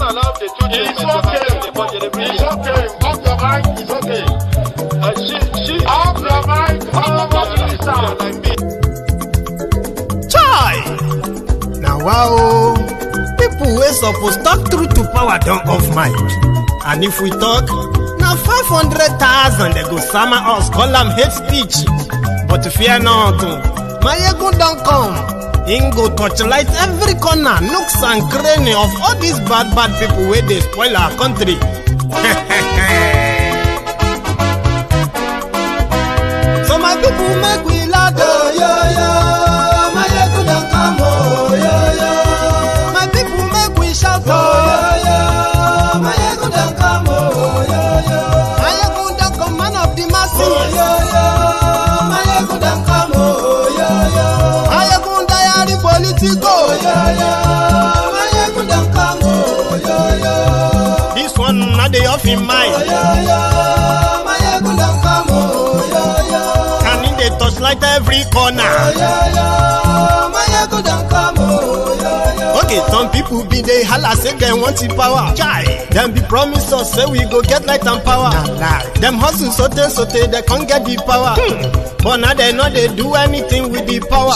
allow the children to have the budget. It's okay. Off your mind. It's okay. She off your mind. Like me. Chai! Now wow, people wey suppose talk truth to power don't off mic. And if we talk, now 500,000 they go summer us, call them hate speech. But fear not, my ego don't come. Ingo torchlight every corner, nooks and cranny of all these bad people where they spoil our country. So my people make we laugh, yo. My ego don't come, yo. My people make we shout, yo. My ego don't come, yo. My ego don't come, man of the masses, yo. My ego don't come, yo. My ego diary politico, yo. My ego don't come, yo. This one not the off in mind, My ego don't come, yo. And in the touchlight every corner, My ego don't come, Okay, some people be they holla say they want the power. Chai, them be promise us say we go get light and power. Nah. Them hustle sote they can't get the power. But now they know they do anything with the power.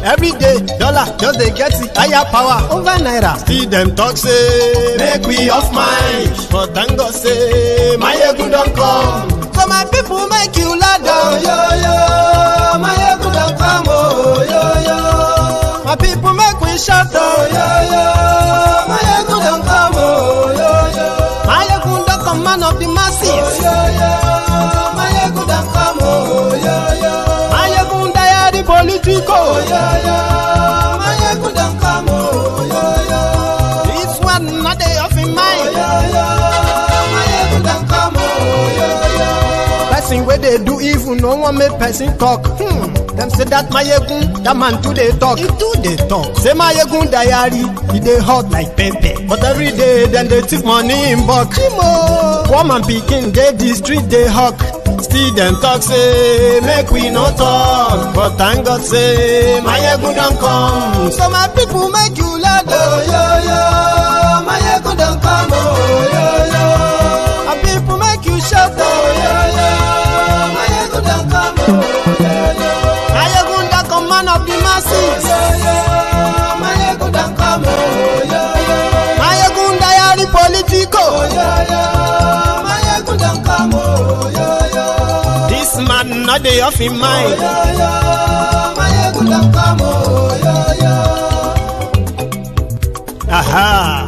Every day, dollar just they get the higher power over naira. See them talk say make we off mind, but thank God say my ego don't come. So my people make you ladder, yo. My ego don't come, yo. My people make we shout, yo. My ego don't come, yo. My ego don't come, man of the masses, yo. My ego don't come, yo. My ego diary politico, yo. My ego don't come, yo. This one not the off in mind, My ego don't come, yo. Person where they do evil, no one make person talk. Them say that my egun, that man too they talk. He too they talk. Say my egun diary, he they hot like pepper. But every day then they take money in bulk. Woman picking, they the street they hawk. Still them talk say make we no talk. But thank God say my egun don't come. So my people make you laugh, yo. My egun don't come, yo. My people make you shout, yo. My egun don't come, yo. Man of the masses, my ego don't come, my ego diary politico, my ego don't come, this man not the off in mind, my ego don't come, aha.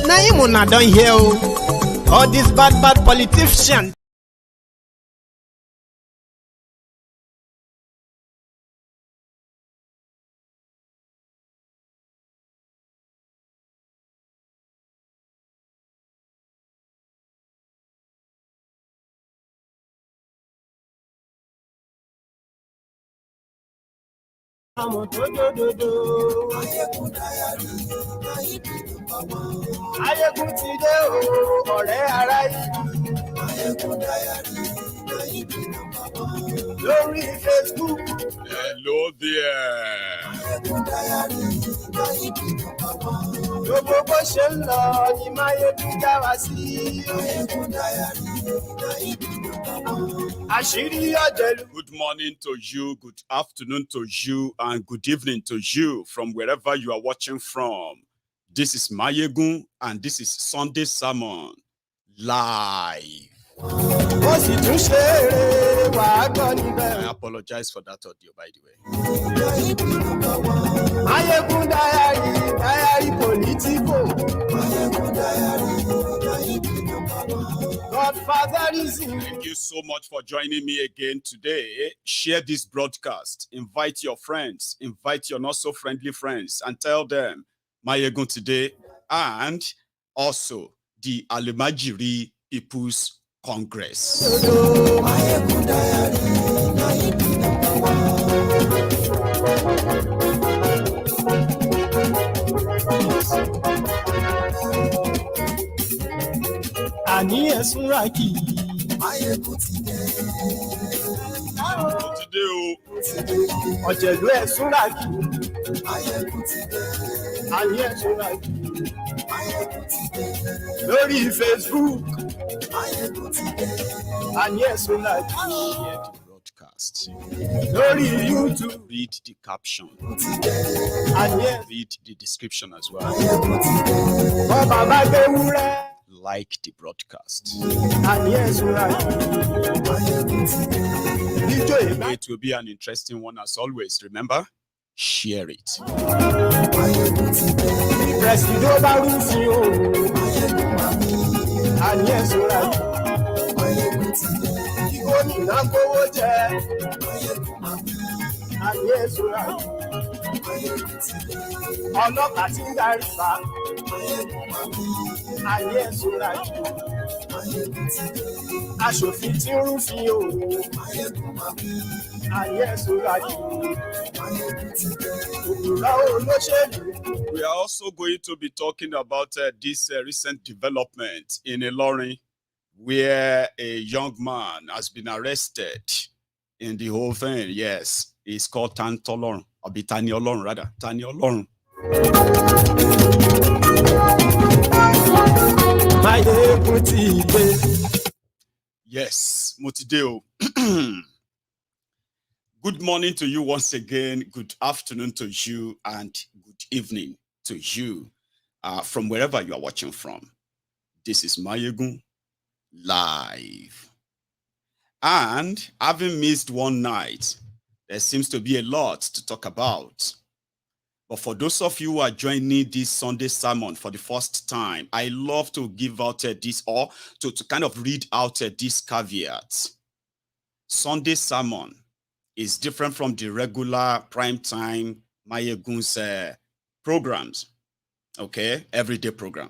Now you not done here, all these bad politicians. Ayégun ti dé o, ọ̀rẹ́ ara yìí. Lórí Facebook. Hello there. Gbogbo bó ṣe ń lọ ni Máyégún já wa sí. Àṣírí ọ̀jẹ̀lú. Good morning to you, good afternoon to you, and good evening to you from wherever you are watching from. This is Máyégún, and this is Sunday Sermon live. I apologize for that audio, by the way. Thank you so much for joining me again today. Share this broadcast. Invite your friends. Invite your not so friendly friends and tell them Máyégún today, and also the Almajiri People's Congress. Ani esuraki. Ọ̀jẹ̀lú ẹ̀súnraki. Ani esuraki. Lórí Facebook. And yes, we like share the broadcast. Lórí YouTube. Read the caption. And yes, read the description as well. Like the broadcast. And yes, we like. It will be an interesting one as always. Remember, share it. And yes, we like. And yes, we like. Ọlọ́pàá tí ń darí fa. And yes, we like. Aṣòfin tí ń rúfin o. And yes, we like. We are also going to be talking about this recent development in Ilorin, where a young man has been arrested in the whole thing. Yes, he's called Tani Olorun, or Tani Olorun rather, Tani Olorun. Yes, Motideo. Good morning to you once again. Good afternoon to you, and good evening to you from wherever you are watching from. This is Mayegun live. And having missed one night, there seems to be a lot to talk about. But for those of you who are joining this Sunday sermon for the first time, I love to give out this, or to kind of read out this caveat. Sunday sermon is different from the regular primetime Mayegun's programs, okay, everyday program.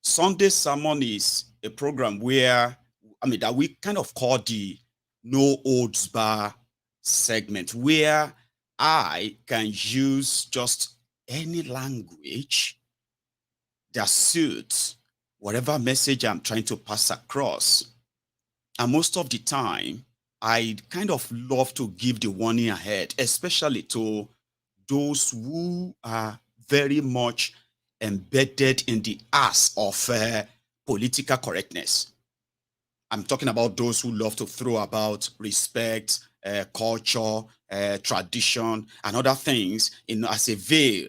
Sunday sermon is a program where, that we kind of call the no holds bar segment, where I can use just any language that suits whatever message I'm trying to pass across. And most of the time, I kind of love to give the warning ahead, especially to those who are very much embedded in the ass of political correctness. I'm talking about those who love to throw about respect, culture, tradition, and other things as a veil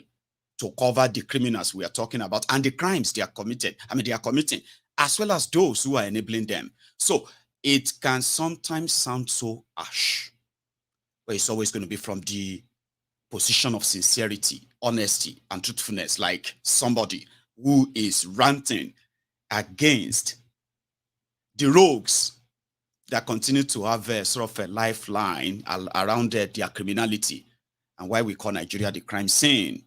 to cover the criminals we are talking about and the crimes they are committed. They are committing, as well as those who are enabling them. So it can sometimes sound so harsh, but it's always going to be from the position of sincerity, honesty, and truthfulness, like somebody who is ranting against the rogues that continue to have a sort of a lifeline around their criminality, and why we call Nigeria the crime scene.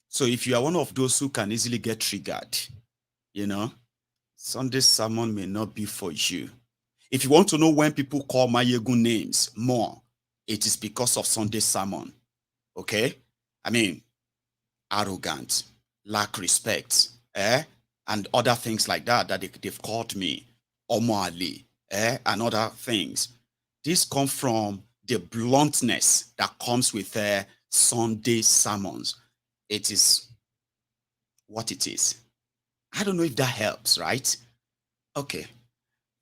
So if you are one of those who can easily get triggered, Sunday sermon may not be for you. If you want to know when people call Mayegun names more, it is because of Sunday sermon. Okay? Arrogant, lack respect, and other things like that they've called me, Omoali, and other things. These come from the bluntness that comes with Sunday sermons. It is what it is. I don't know if that helps, right? Okay.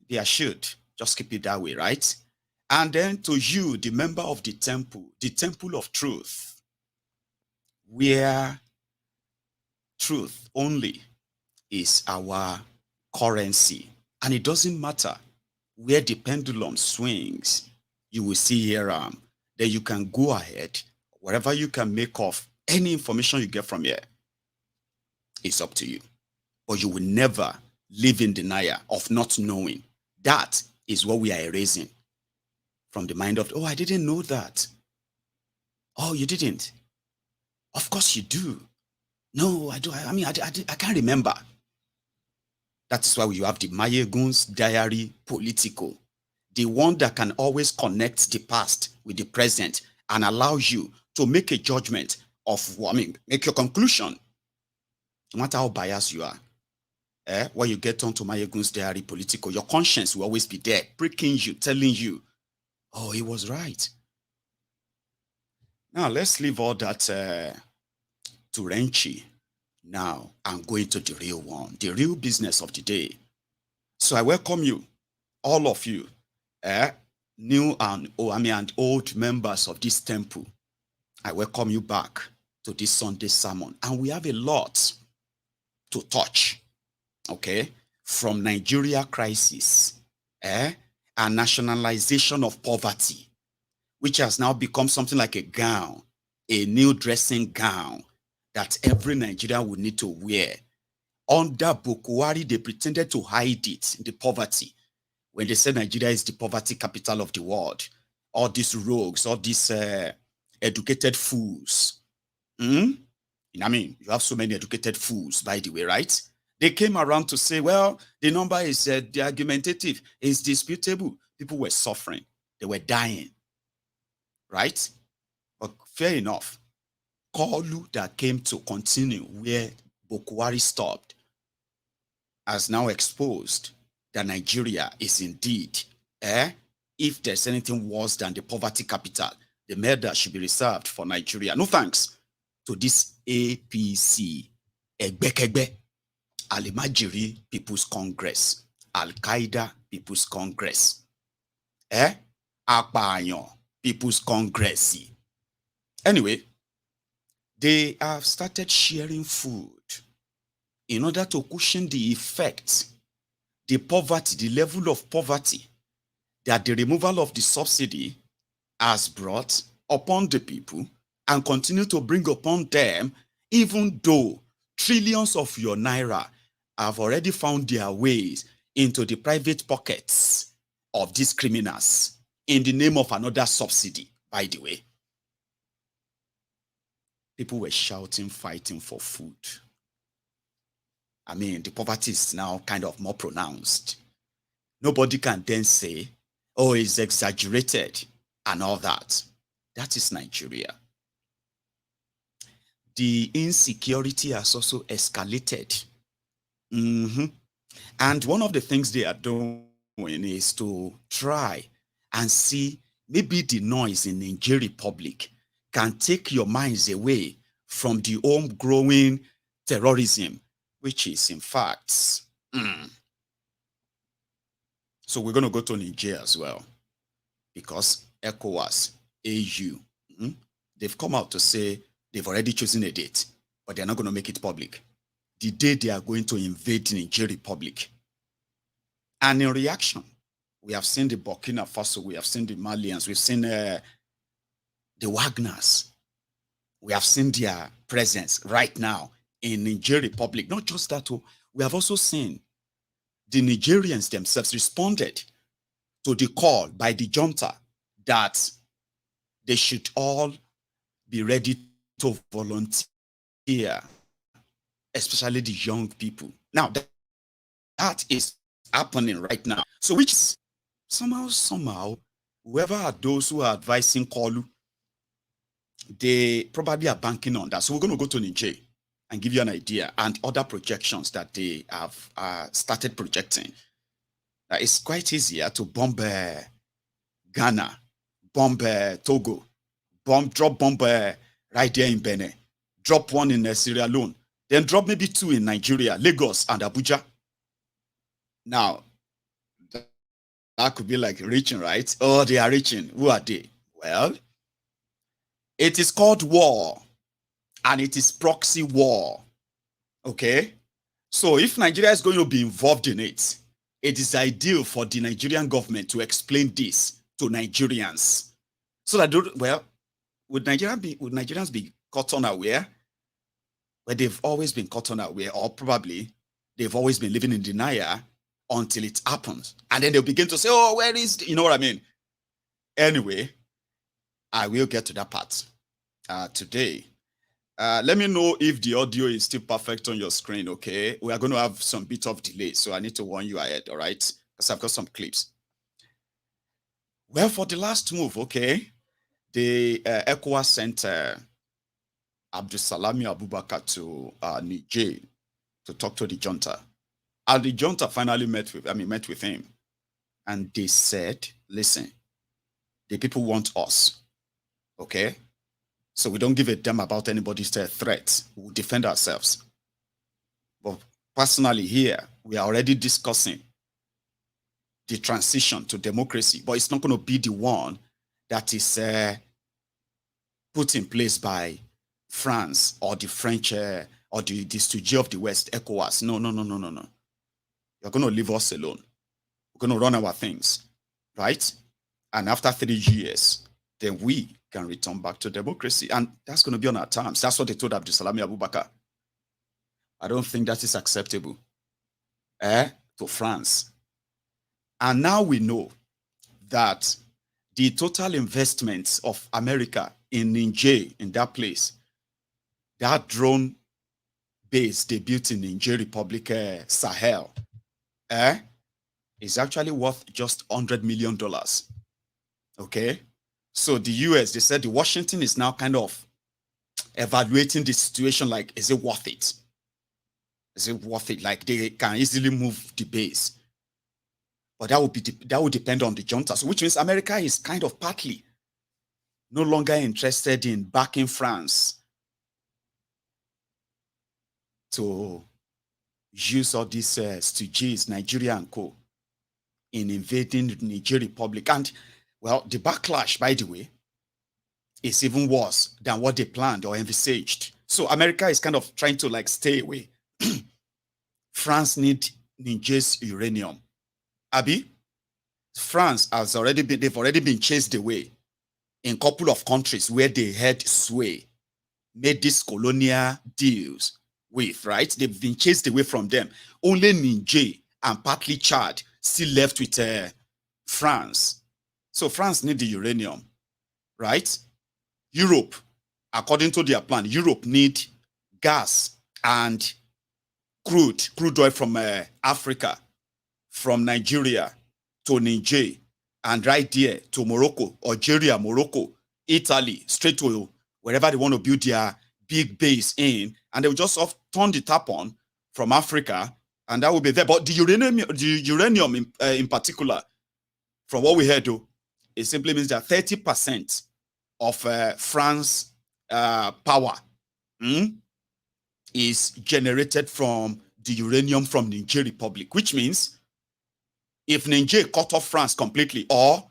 Yeah, should. Just keep it that way, right? And then to you, the member of the temple of truth, where truth only is our currency. And it doesn't matter where the pendulum swings, you will see here, then you can go ahead, whatever you can make of any information you get from here, it's up to you. But you will never live in denial of not knowing. That is what we are erasing from the mind of, I didn't know that. Oh, you didn't? Of course you do. No, I do. I can't remember. That is why you have the Mayegun's Diary Political, the one that can always connect the past with the present and allow you to make a judgment of, make your conclusion, no matter how biased you are. When you get onto Mayegun's Diary Political, your conscience will always be there, pricking you, telling you, oh, he was right. Now, let's leave all that to Renchi, Now, I'm going to the real one, the real business of the day. So I welcome you, all of you, new and and old members of this temple. I welcome you back to this Sunday sermon. And we have a lot to touch, okay? From Nigeria crisis, and nationalization of poverty, which has now become something like a gown, a new dressing gown that every Nigerian would need to wear. Under Bukwari, they pretended to hide it, the poverty, when they said Nigeria is the poverty capital of the world. All these rogues, all these educated fools. I mean, you have so many educated fools, by the way, right? They came around to say, well, the number is the argumentative, is disputable. People were suffering. They were dying, right? But fair enough. Kolu that came to continue where Bukwari stopped has now exposed that Nigeria is indeed, if there's anything worse than the poverty capital, the murder should be reserved for Nigeria. No thanks to this APC, Egbekegbe, Almajiri People's Congress, Al-Qaeda People's Congress, Apayon People's Congress. Anyway, they have started sharing food in order to cushion the effects, the poverty, the level of poverty that the removal of the subsidy has brought upon the people and continue to bring upon them, even though trillions of your naira have already found their ways into the private pockets of these criminals in the name of another subsidy, by the way. People were shouting, fighting for food. I mean, the poverty is now kind of more pronounced. Nobody can then say, oh, it's exaggerated and all that. That is Nigeria. The insecurity has also escalated. And one of the things they are doing is to try and see maybe the noise in Niger Republic can take your minds away from the homegrown terrorism, which is in fact. So we're going to go to Niger as well, because ECOWAS, AU, they've come out to say they've already chosen a date, but they're not going to make it public. The day they are going to invade Niger Republic. And in reaction, we have seen the Burkina Faso, we have seen the Malians, we've seen the Wagners. We have seen their presence right now in Niger Republic. Not just that, we have also seen the Nigerians themselves responded to the call by the junta that they should all be ready to volunteer, especially the young people. Now, that is happening right now. So which is somehow, whoever are those who are advising Kolu, they probably are banking on that. So we're going to go to Niger and give you an idea and other projections that they have started projecting. It's quite easier to bomb Ghana, bomb Togo, drop bomb right there in Benin, drop one in Sierra Leone, then drop maybe two in Nigeria, Lagos and Abuja. Now, that could be like reaching, right? Oh, they are reaching. Who are they? Well, it is called war, and it is proxy war. Okay? So if Nigeria is going to be involved in it, it is ideal for the Nigerian government to explain this to Nigerians. So that, would Nigerians be caught unaware? Well, they've always been caught unaware, or probably they've always been living in denial until it happens. And then they'll begin to say, oh, where is, you know what I mean? Anyway, I will get to that part today. Let me know if the audio is still perfect on your screen, okay? We are going to have some bit of delay, so I need to warn you ahead, all right? Because I've got some clips. Well, for the last move, okay, the ECOWAS sent Abdusalami Abubakar to Niger to talk to the junta. And the junta finally met with him. And they said, listen, the people want us, okay? So we don't give a damn about anybody's threats. We'll defend ourselves. But personally here, we are already discussing the transition to democracy, but it's not going to be the one that is put in place by France or the French or the stooge of the West, ECOWAS. No. You're going to leave us alone. We're going to run our things, right? And after 3 years, then we can return back to democracy. And that's going to be on our terms. That's what they told Abdusalami Abubakar. I don't think that is acceptable to France. And now we know that the total investments of America in Niger, in that place, that drone base they built in Niger Republic, Sahel, is actually worth just $100 million. Okay? So the US, they said the Washington is now kind of evaluating the situation like, is it worth it? Is it worth it? Like they can easily move the base. But that would depend on the junta. So which means America is kind of partly no longer interested in backing France to use all these stooges, Nigeria and co, in invading the Niger Republic. And, well, the backlash, by the way, is even worse than what they planned or envisaged. So America is kind of trying to, like, stay away. France need Niger's uranium. Abi, France has already been, they've already been chased away in a couple of countries where they had sway, made these colonial deals with, right? They've been chased away from them. Only Niger and partly Chad still left with France. So France need the uranium, right? Europe, according to their plan, Europe need gas and crude oil from Africa, from Nigeria to Niger, and right there to Morocco, Algeria, Morocco, Italy, straight to wherever they want to build their big base in, and they will just turn the tap on from Africa, and that will be there. But the uranium in particular, from what we heard, though, it simply means that 30% of France power is generated from the uranium from Niger Republic, which means if Niger cut off France completely or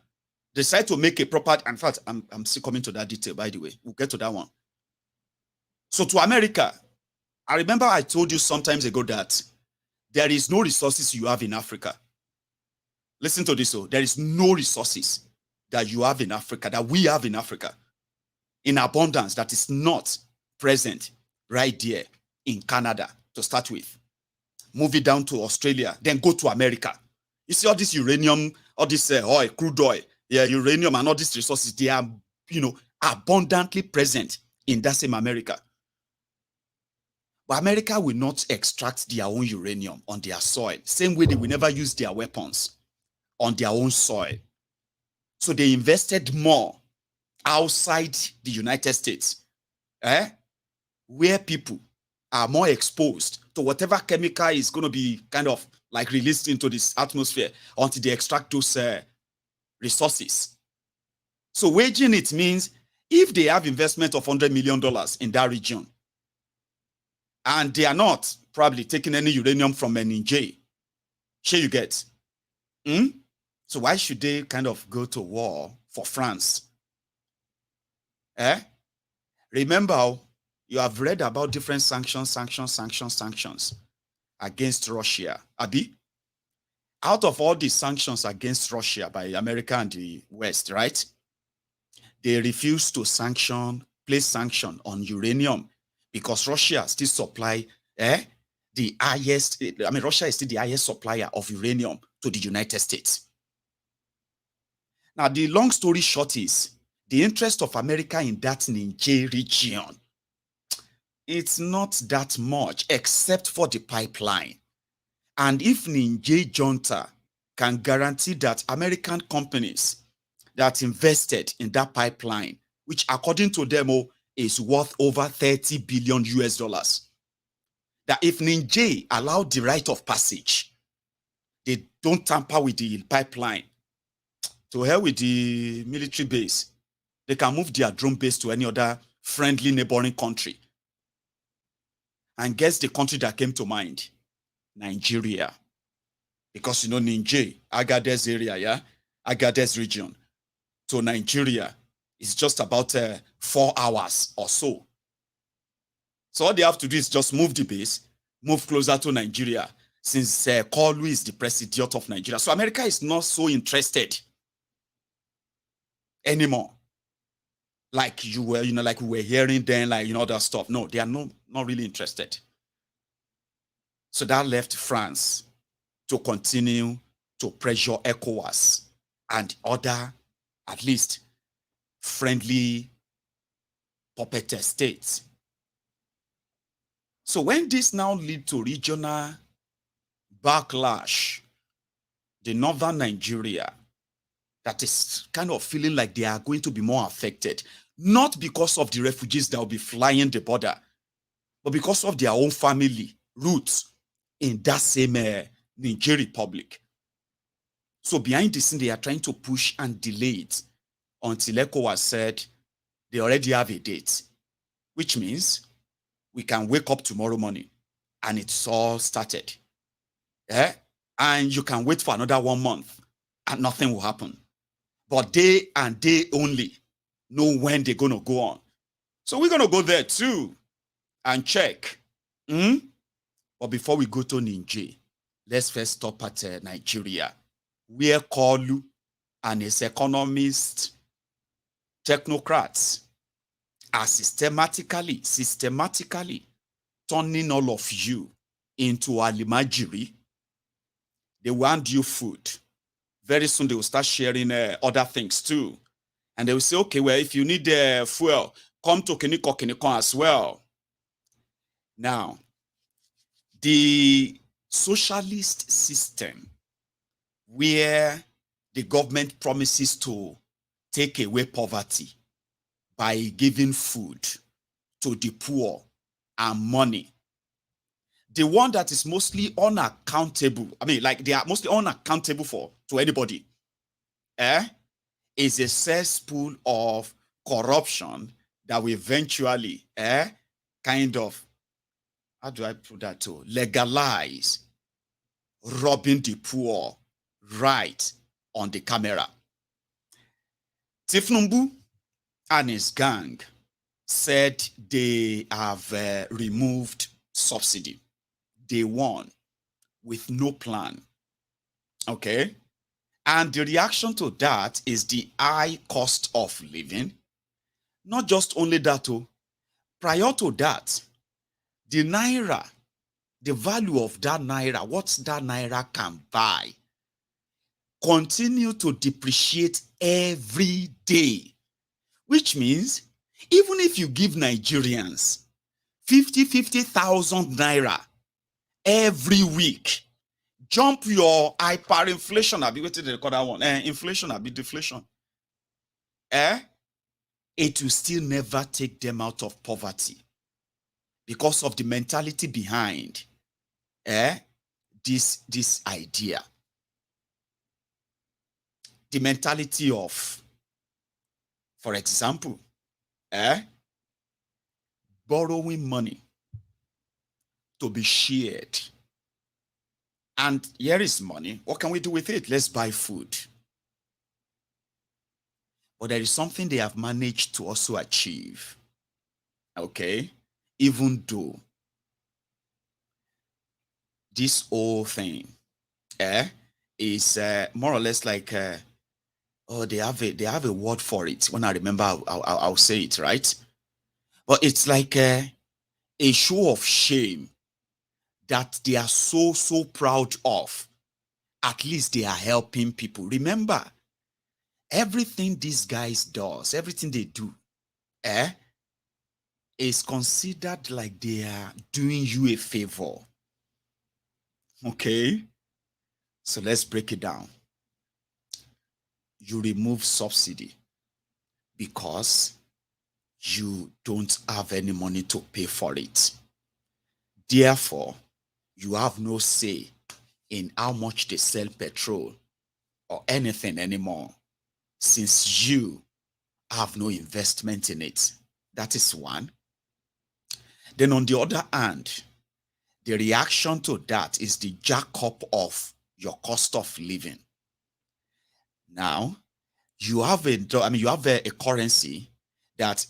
decide to make a proper, in fact, I'm still coming to that detail, by the way. We'll get to that one. So to America, I remember I told you sometimes ago that there is no resources you have in Africa. Listen to this, there is no resources that you have in Africa, that we have in Africa, in abundance, that is not present right there in Canada to start with. Move it down to Australia, then go to America. You see all this uranium, all this oil, crude oil, uranium and all these resources, they are, abundantly present in that same America. But America will not extract their own uranium on their soil. Same way they will never use their weapons on their own soil. So they invested more outside the United States, where people are more exposed to whatever chemical is going to be kind of like released into this atmosphere until they extract those resources. So waging it means if they have investment of $100 million in that region, and they are not probably taking any uranium from Niger, sure you get. So why should they kind of go to war for France? Remember, you have read about different sanctions against Russia. Abi, out of all the sanctions against Russia by America and the West, right? They refuse to place sanction on uranium because Russia still supply the highest, Russia is still the highest supplier of uranium to the United States. Now, the long story short is, the interest of America in that Niger region, it's not that much except for the pipeline. And if Niger junta can guarantee that American companies that invested in that pipeline, which according to them is worth over 30 billion US dollars, that if Niger allowed the right of passage, they don't tamper with the pipeline, to hell with the military base, they can move their drone base to any other friendly neighboring country. And guess the country that came to mind? Nigeria. Because you know Niger, Agadez area, yeah? Agadez region to Nigeria is just about 4 hours or so. So all they have to do is just move the base, move closer to Nigeria, since Kolu is the president of Nigeria. So America is not so interested anymore. Like you were, like we were hearing then, like, that stuff. No, they are not really interested. So that left France to continue to pressure ECOWAS and other, at least, friendly puppet states. So when this now lead to regional backlash, the northern Nigeria, that is kind of feeling like they are going to be more affected, not because of the refugees that will be flying the border, but because of their own family roots in that same Niger Republic. So behind the scene, they are trying to push and delay it until ECOWAS said they already have a date, which means we can wake up tomorrow morning and it's all started. Yeah? And you can wait for another 1 month and nothing will happen. But they and they only know when they're going to go on. So we're going to go there too and check. But before we go to Niger, let's first stop at Nigeria, where Kolu and his economist technocrats are systematically turning all of you into Almajiri. They want you food. Very soon they will start sharing other things too. And they will say, okay, well, if you need fuel, come to Kiniko as well. Now, the socialist system where the government promises to take away poverty by giving food to the poor and money, the one that is mostly unaccountable, like they are mostly unaccountable to anybody, is a cesspool of corruption that will eventually kind of, how do I put that to, legalize robbing the poor right on the camera. Tinubu and his gang said they have removed subsidy. Day one, with no plan. Okay? And the reaction to that is the high cost of living. Not just only that, prior to that, the naira, the value of that naira, what that naira can buy, continue to depreciate every day. Which means, even if you give Nigerians 50,000 naira every week, jump your hyperinflation, I'll be waiting to call that one. Inflation, I'll be deflation. It will still never take them out of poverty because of the mentality behind this idea. The mentality of, for example, borrowing money to be shared. And here is money. What can we do with it? Let's buy food. But there is something they have managed to also achieve. Okay? Even though this whole thing is more or less like, they have a word for it. When I remember, I'll say it, right? But it's like a show of shame that they are so proud of. At least they are helping people. Remember, everything these guys does, everything they do, is considered like they are doing you a favor. Okay? So let's break it down. You remove subsidy because you don't have any money to pay for it. Therefore, you have no say in how much they sell petrol or anything anymore, since you have no investment in it. That is one. Then on the other hand, the reaction to that is the jack up of your cost of living. Now, you have a currency that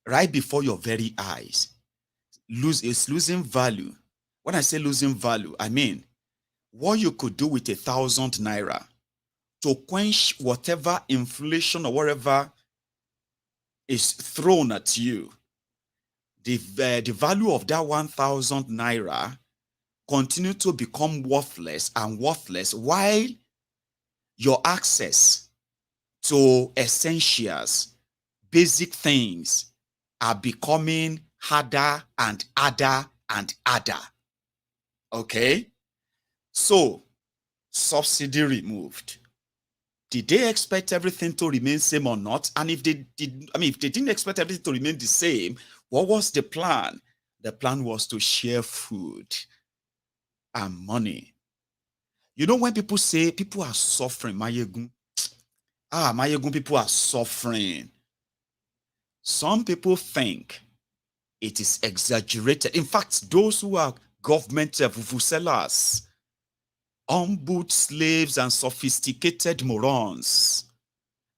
right before your very eyes is losing value. When I say losing value, I mean what you could do with 1,000 naira to quench whatever inflation or whatever is thrown at you. The value of that 1,000 naira continue to become worthless and worthless while your access to essentials, basic things are becoming harder and harder and harder. Okay? So, subsidy removed. Did they expect everything to remain same or not? And if they didn't expect everything to remain the same, what was the plan? The plan was to share food and money. You know, when people say people are suffering, Mayegun, Mayegun, people are suffering. Some people think it is exaggerated. In fact, those who are government vuvuzelas, humbled slaves and sophisticated morons,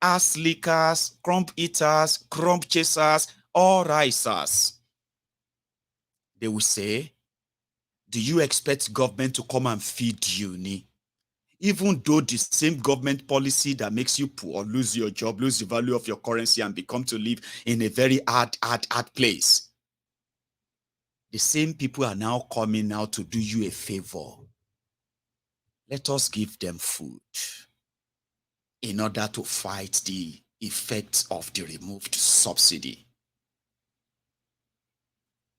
ass lickers, crumb eaters, crumb chasers, all risers, they will say, do you expect government to come and feed you? Even though the same government policy that makes you poor, lose your job, lose the value of your currency, and become to live in a very hard place. The same people are now coming out to do you a favor. Let us give them food in order to fight the effects of the removed subsidy.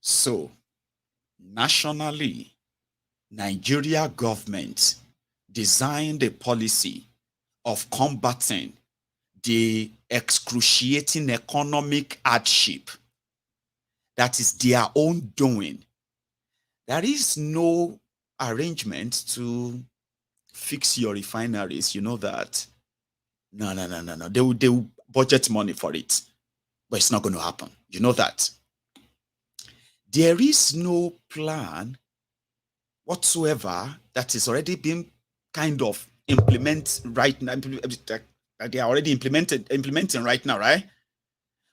So, nationally, Nigeria government designed a policy of combating the excruciating economic hardship that is their own doing. There is no arrangement to fix your refineries. You know that. No. They will budget money for it, but it's not going to happen. You know that. There is no plan whatsoever that is already being kind of implemented right now. They are already implementing right now, right?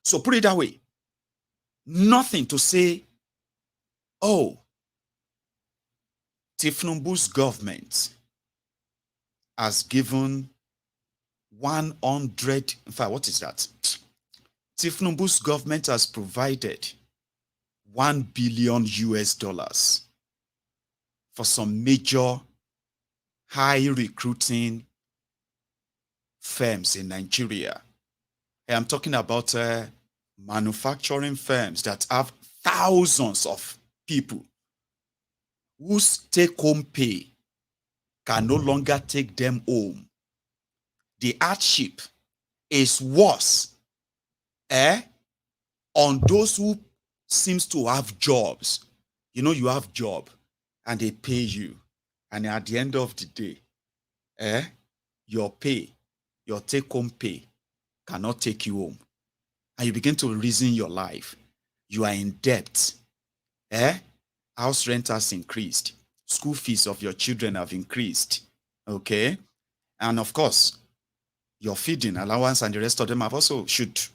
So put it that way. Nothing to say, oh, Tinubu's government has given 100, in fact, what is that? Tinubu's government has provided $1 billion for some major high recruiting firms in Nigeria. I'm talking about manufacturing firms that have thousands of people whose take-home pay can no longer take them home. The hardship is worse on those who seems to have jobs. You know, you have job and they pay you, and at the end of the day, your pay, your take-home pay cannot take you home. And you begin to reason your life. You are in debt. House rent has increased. School fees of your children have increased. Okay? And of course, your feeding allowance and the rest of them have also they've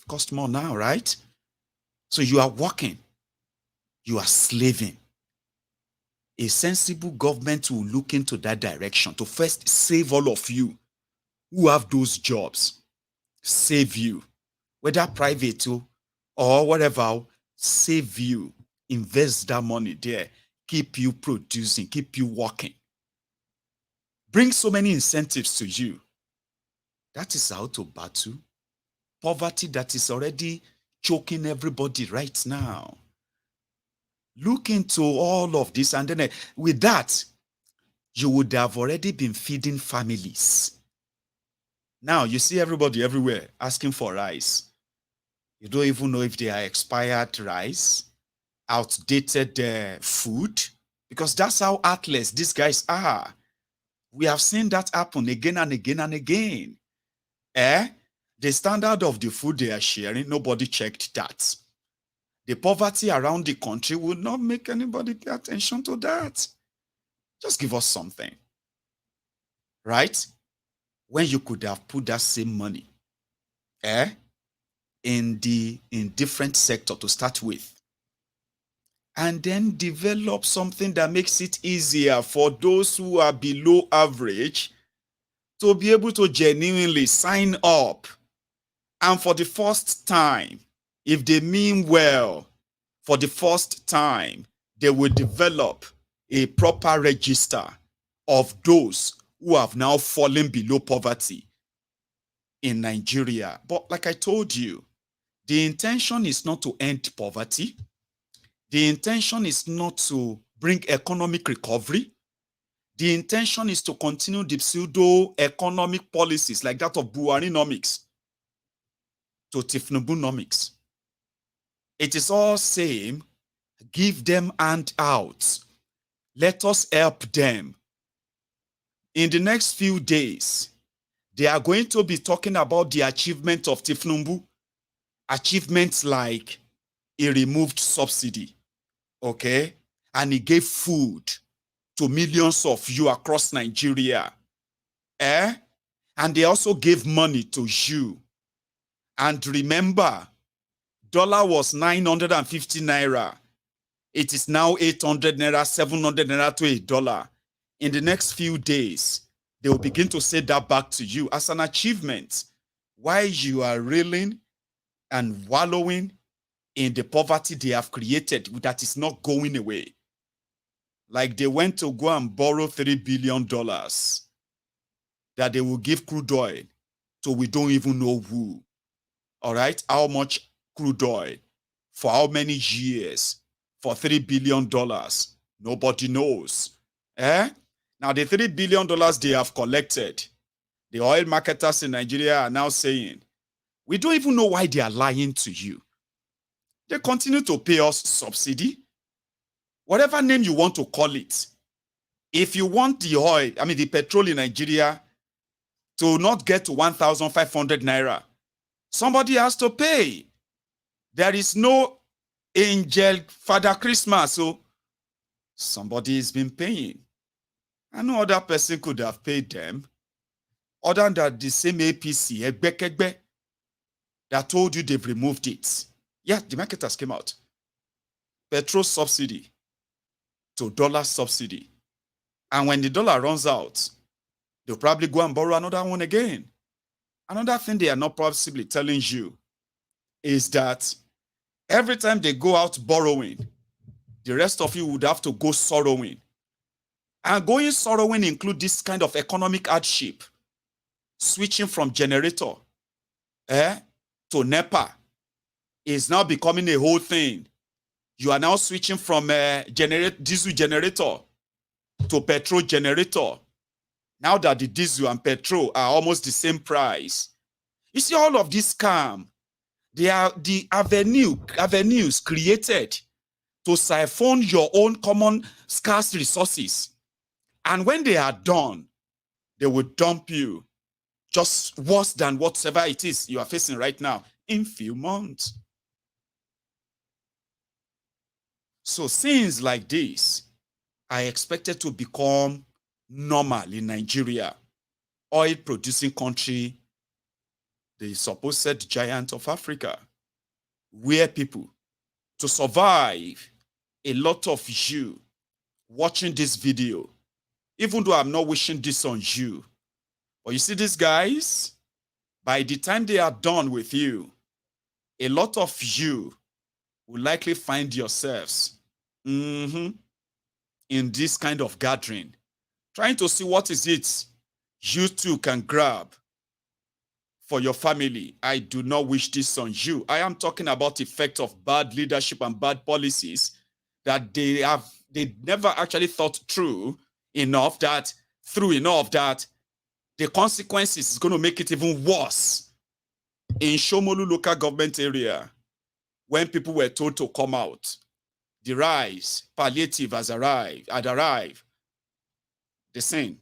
cost more now, right? So you are working. You are slaving. A sensible government will look into that direction to first save all of you who have those jobs. Save you, whether private or whatever, save you, invest that money there, keep you producing, keep you working. Bring so many incentives to you. That is how to battle poverty that is already choking everybody right now. Look into all of this, and then with that, you would have already been feeding families. Now, you see everybody everywhere asking for rice. You don't even know if they are expired rice, outdated food, because that's how heartless these guys are. We have seen that happen again and again and again. The standard of the food they are sharing, nobody checked that. the poverty around the country will not make anybody pay attention to that. Just give us something, right? When you could have put that same money in different sector to start with, and then develop something that makes it easier for those who are below average to be able to genuinely sign up. And for the first time, if they mean well, for the first time, they will develop a proper register of those who have now fallen below poverty in Nigeria. But like I told you, the intention is not to end poverty. The intention is not to bring economic recovery. The intention is to continue the pseudo-economic policies like that of Buharinomics to Tinubunomics. It is all same, give them handouts. Let us help them. In the next few days, they are going to be talking about the achievement of Tinubu. Achievements like he removed subsidy, okay? And he gave food to millions of you across Nigeria. And they also gave money to you. And remember, dollar was 950 naira. It is now 800 naira, 700 naira to $1. In the next few days, they will begin to say that back to you as an achievement. While you are reeling and wallowing in the poverty they have created that is not going away. Like they went to go and borrow $3 billion that they will give crude oil to we don't even know who. All right? How much crude oil? For how many years? For $3 billion? Nobody knows. Now, the $3 billion they have collected, the oil marketers in Nigeria are now saying, we don't even know why they are lying to you. They continue to pay us subsidy, whatever name you want to call it. If you want the oil, the petrol in Nigeria to not get to 1,500 naira, somebody has to pay. There is no angel Father Christmas, so somebody has been paying. And no other person could have paid them other than the same APC, Egbekegbe, that told you they've removed it. Yeah, the marketers came out. Petrol subsidy to dollar subsidy. And when the dollar runs out, they'll probably go and borrow another one again. Another thing they are not possibly telling you is that every time they go out borrowing, the rest of you would have to go sorrowing. And going sorrowing include this kind of economic hardship, switching from generator to NEPA is now becoming a whole thing. You are now switching from diesel generator to petrol generator. Now that the diesel and petrol are almost the same price. You see, all of this scam, they are the avenues created to siphon your own common scarce resources. And when they are done, they will dump you just worse than whatever it is you are facing right now in few months. So things like this are expected to become normal in Nigeria, oil-producing country, the supposed giant of Africa, where people, to survive, a lot of you watching this video, even though I'm not wishing this on you, but you see these guys, by the time they are done with you, a lot of you will likely find yourselves in this kind of gathering, trying to see what is it you too can grab for your family. I do not wish this on you. I am talking about the effect of bad leadership and bad policies that they never actually thought through enough that the consequences is going to make it even worse. In Shomolu local government area, when people were told to come out, the rise, palliative had arrived. The same.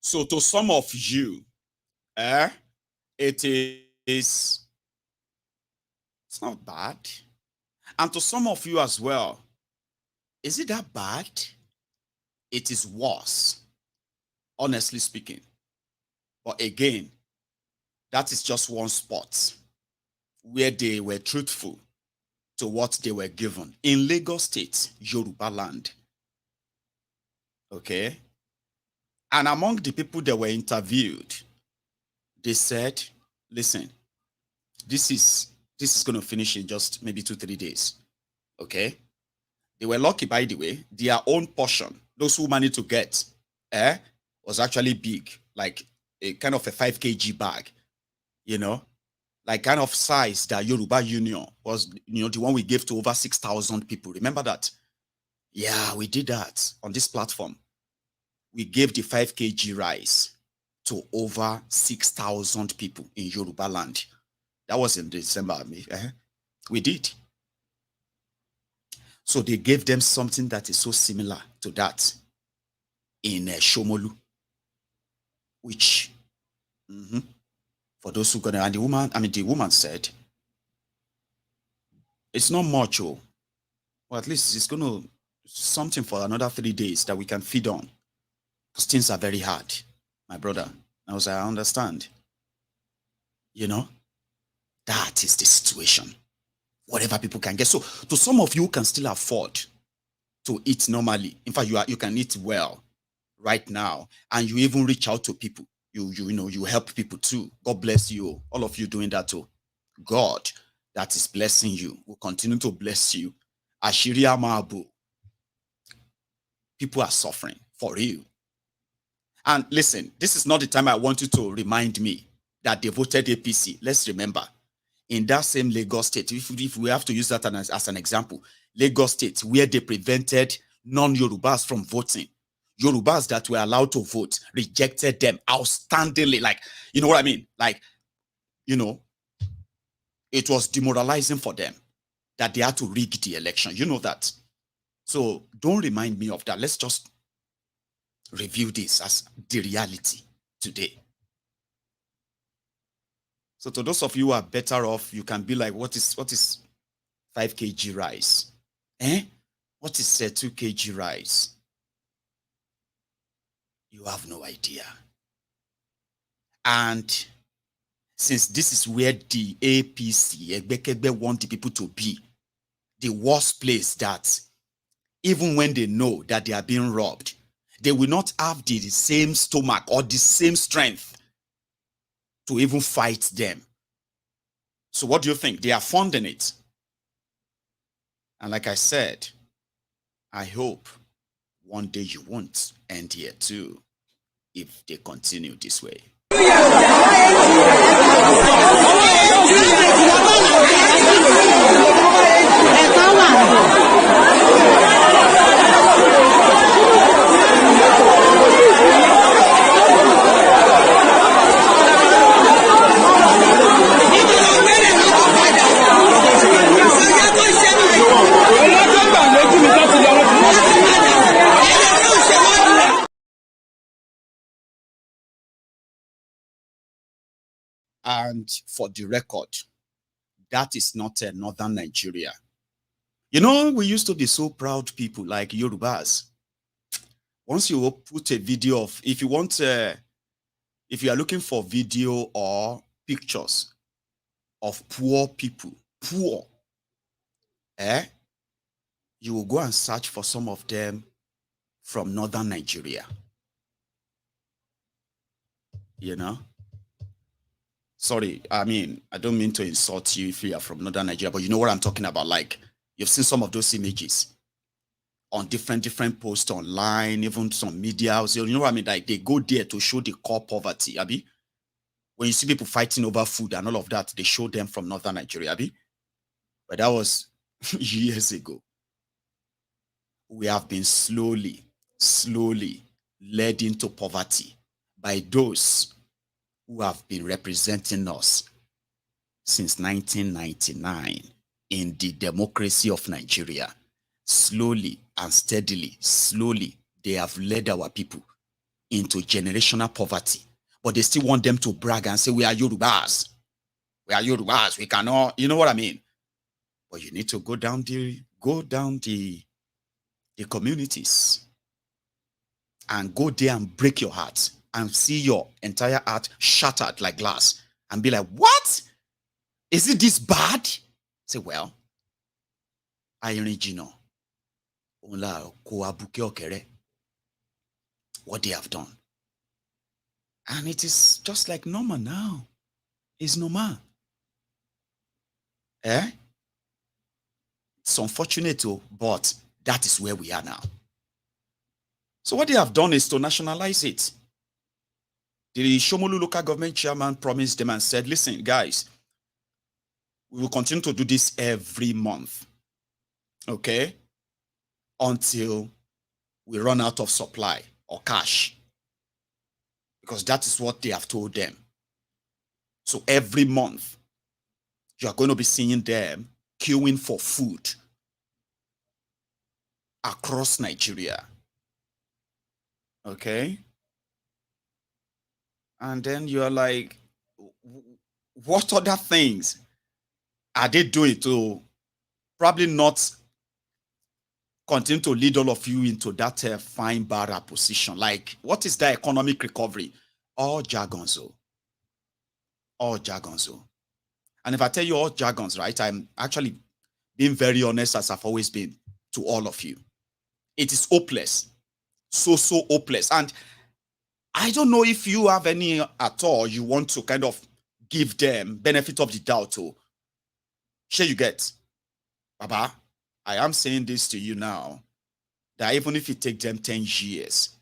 So to some of you, it is, it's not bad. And to some of you as well, is it that bad? It is worse, honestly speaking. But again, that is just one spot where they were truthful to what they were given. In Lagos State, Yoruba land. Okay? And among the people that were interviewed, they said, listen, this is going to finish in just maybe 2-3 days. Okay? They were lucky, by the way. Their own portion, those who managed to get, was actually big, like a kind of a 5 kg bag, you know, like kind of size that Yoruba Union was, you know, the one we gave to over 6,000 people. Remember that? Yeah, we did that on this platform. We gave the 5 kg rice to over 6,000 people in Yoruba land. That was in December. We did. So they gave them something that is so similar to that in Shomolu, which, for those who gonna, and the woman said, it's not much, or at least it's gonna something for another 3 days that we can feed on, because things are very hard, my brother. I was like, I understand. You know, that is the situation. Whatever people can get. So to some of you who can still afford to eat normally, in fact, you can eat well right now, and you even reach out to people. You help people too. God bless you. All of you doing that too. God that is blessing you will continue to bless you. Ashiri Amabu. People are suffering for real. And listen, this is not the time I want you to remind me that they voted APC. Let's remember, in that same Lagos State, if we have to use that as an example, Lagos State, where they prevented non-Yorubas from voting, Yorubas that were allowed to vote rejected them outstandingly. Like, you know what I mean? Like, you know, it was demoralizing for them that they had to rig the election. You know that. So don't remind me of that. Let's just review this as the reality today. So to those of you who are better off, you can be like, what is 5 kg rice? What is 2 kg rice? You have no idea. And since this is where the APC, Egbekegbe, want the people to be, the worst place that even when they know that they are being robbed, they will not have the same stomach or the same strength to even fight them. So what do you think? They are funding it. And like I said, I hope one day you won't end here too, if they continue this way. And for the record, that is not a northern Nigeria. You know, we used to be so proud people like Yorubas. Once you put a video of, if you are looking for video or pictures of poor people, you will go and search for some of them from northern Nigeria. You know? Sorry, I mean, I don't mean to insult you if you are from northern Nigeria, but you know what I'm talking about. Like, you've seen some of those images on different posts online, even some media. You know what I mean? Like, they go there to show the core poverty, Abi. When you see people fighting over food and all of that, they show them from northern Nigeria, Abi. But that was years ago. We have been slowly led into poverty by those who have been representing us since 1999 in the democracy of Nigeria. Slowly and steadily, they have led our people into generational poverty. But they still want them to brag and say, we are Yorubas. We are Yorubas. We cannot, you know what I mean? But you need to go down the communities and go there and break your heart and see your entire heart shattered like glass and be like, what? Is it this bad? Say, well, what they have done. And it is just like normal now. It's normal. It's unfortunate, but that is where we are now. So what they have done is to nationalize it. The Shomolu local government chairman promised them and said, listen, guys, we will continue to do this every month, okay, until we run out of supply or cash, because that is what they have told them. So every month, you are going to be seeing them queuing for food across Nigeria, okay? And then you're like, what other things are they doing to probably not continue to lead all of you into that fine barra position? Like, what is that economic recovery? All jargons. All jargons. And if I tell you all jargons, right, I'm actually being very honest, as I've always been to all of you. It is hopeless. So hopeless. And I don't know if you have any at all you want to kind of give them benefit of the doubt to. Sure you get. Baba, I am saying this to you now, that even if it takes them 10 years,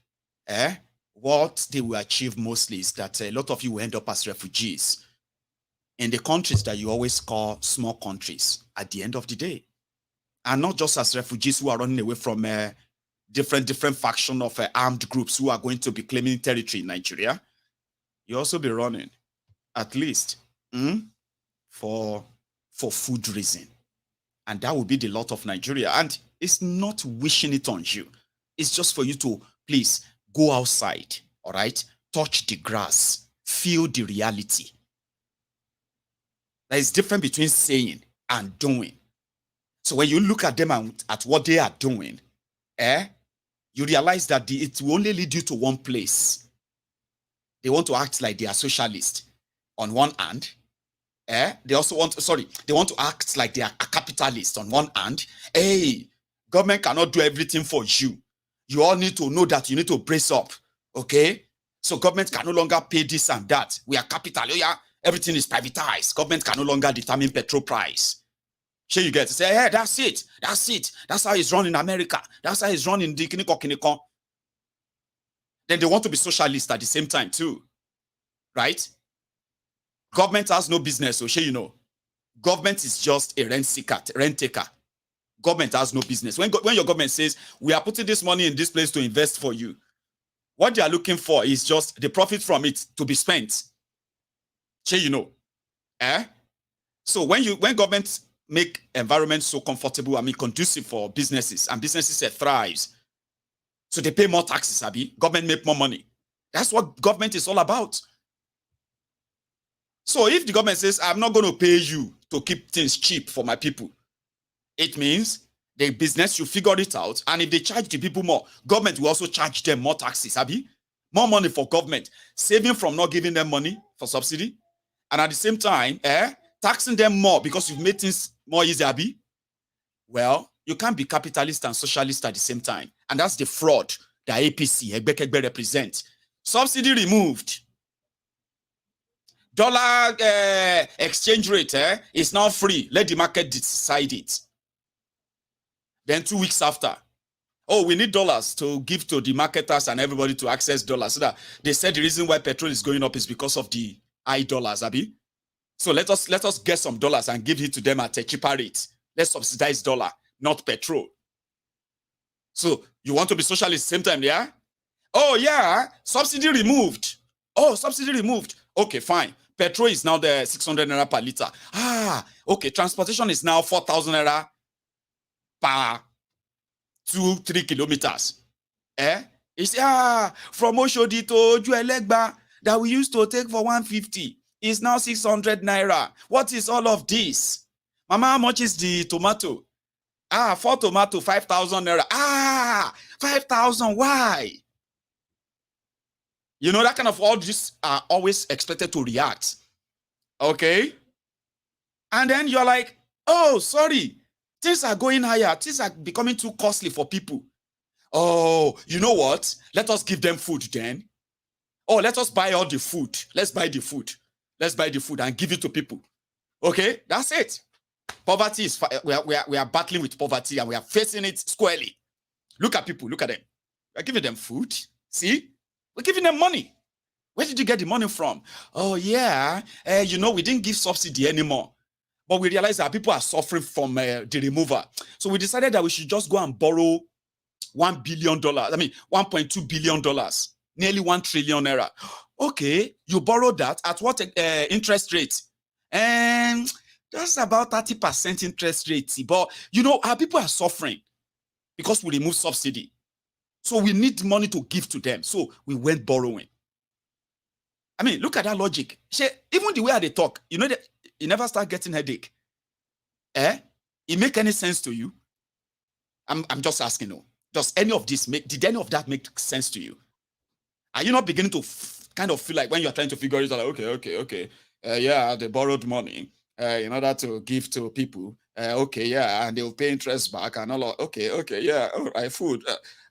what they will achieve mostly is that a lot of you will end up as refugees in the countries that you always call small countries at the end of the day. And not just as refugees who are running away from different faction of armed groups who are going to be claiming territory in Nigeria. You also be running, at least, for food reason. And that will be the lot of Nigeria. And it's not wishing it on you. It's just for you to, please, go outside, all right? Touch the grass, feel the reality. There is difference between saying and doing. So when you look at them and at what they are doing, you realize that it will only lead you to one place. They want to act like they are socialist on one hand. They also want to act like they are a capitalist on one hand. Hey, government cannot do everything for you. You all need to know that you need to brace up. Okay? So government can no longer pay this and that. We are capital. Oh yeah, everything is privatized. Government can no longer determine petrol price. Sure, you get to say, hey, that's it. That's how it's run in America. That's how it's run in the Kiniko. Then they want to be socialist at the same time too. Right? Government has no business, so sure you know. Government is just a rent taker. Government has no business. When your government says, we are putting this money in this place to invest for you, what they are looking for is just the profit from it to be spent. Sure you know. So when government make environment so comfortable, conducive for businesses, and businesses thrives, so they pay more taxes, government make more money. That's what government is all about. So if the government says, I'm not going to pay you to keep things cheap for my people, it means the business, you figure it out, and if they charge the people more, government will also charge them more taxes, more money for government, saving from not giving them money for subsidy, and at the same time, taxing them more because you've made things more easy, Well, you can't be capitalist and socialist at the same time, and that's the fraud that APC, Egbekegbe represent. Subsidy removed. Dollar exchange rate is now free. Let the market decide it. Then 2 weeks after, oh, we need dollars to give to the marketers and everybody to access dollars. So that they said the reason why petrol is going up is because of the high dollars, So let us get some dollars and give it to them at a cheaper rate. Let's subsidize dollar, not petrol. So you want to be socialist same time, yeah? Oh yeah, subsidy removed. Oh, subsidy removed. Okay, fine. Petrol is now the 600 naira per liter. Okay. Transportation is now 4,000 naira per 2-3 kilometers. He said, from Oshodi to Ojuelegba that we used to take for 150 is now 600 naira. What is all of this? Mama, how much is the tomato? 4 tomato, 5,000 naira. 5,000, why? You know, that kind of all this are always expected to react. Okay? And then you're like, oh, sorry, things are going higher. Things are becoming too costly for people. Oh, you know what? Let us give them food then. Oh, let us buy all the food. Let's buy the food. Let's buy the food and give it to people. Okay? That's it. Poverty is, we are battling with poverty and we are facing it squarely. Look at people, look at them. We're giving them food. See? We're giving them money. Where did you get the money from? Oh, yeah. You know, we didn't give subsidy anymore. But we realized that people are suffering from the removal. So we decided that we should just go and borrow $1 billion. I mean, $1.2 billion. Nearly 1 trillion naira. Okay, you borrowed that at what interest rate? And that's about 30% interest rate. But, you know, our people are suffering because we removed subsidy. So we need money to give to them. So we went borrowing. I mean, look at that logic. Even the way they talk, you know, that you never start getting headache. It make any sense to you? I'm just asking, no. Does any of this did any of that make sense to you? Are you not beginning to kind of feel like when you're trying to figure it out, like, okay, yeah, they borrowed money in order to give to people. Okay, yeah, and they'll pay interest back and all. Okay, yeah, all right, food.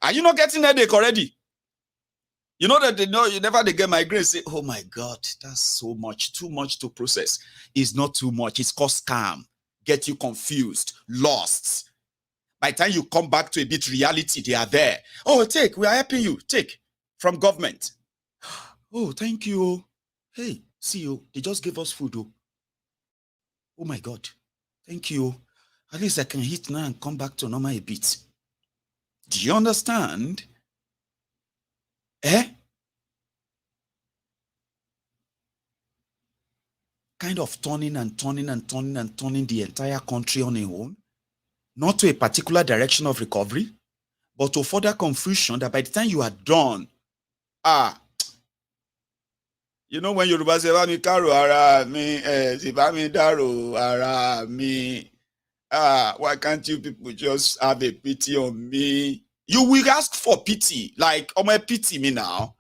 Are you not getting headache already? You know that they know you never get migraine. Say, oh my God, that's so much, too much to process. It's not too much. It's called scam. Get you confused, lost. By the time you come back to a bit reality, they are there. Oh, take, we are helping you. Take from government. Oh, thank you. Hey, see you. They just gave us food. Oh my God. Thank you. At least I can eat now and come back to normal a bit. Do you understand? Kind of turning the entire country on its own. Not to a particular direction of recovery, but to further confusion that by the time you are done, you know when Yoruba say, "Bami karo ara mi, bami daro ara mi." Why can't you people just have a pity on me? You will ask for pity, like, oh my, pity me now.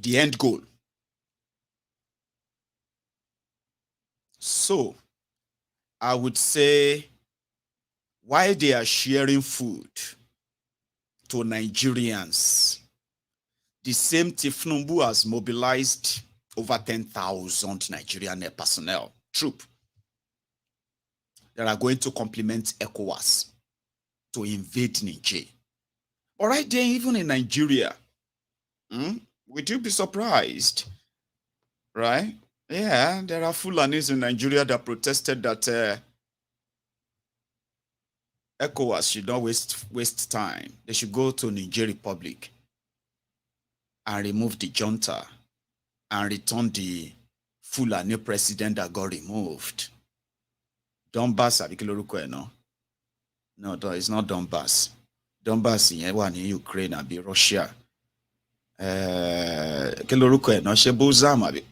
The end goal. So, I would say, why they are sharing food to Nigerians, the same Tinubu has mobilized over 10,000 Nigerian personnel, troop, that are going to complement ECOWAS to invade Niger. All right, then, even in Nigeria, would you be surprised, right? Yeah, there are Fulanis in Nigeria that protested that ECOWAS should not waste time. They should go to Niger Republic and remove the junta and return the Fulani president that got removed. Donbass, no, it's not Donbass. Donbass in Ukraine and Russia.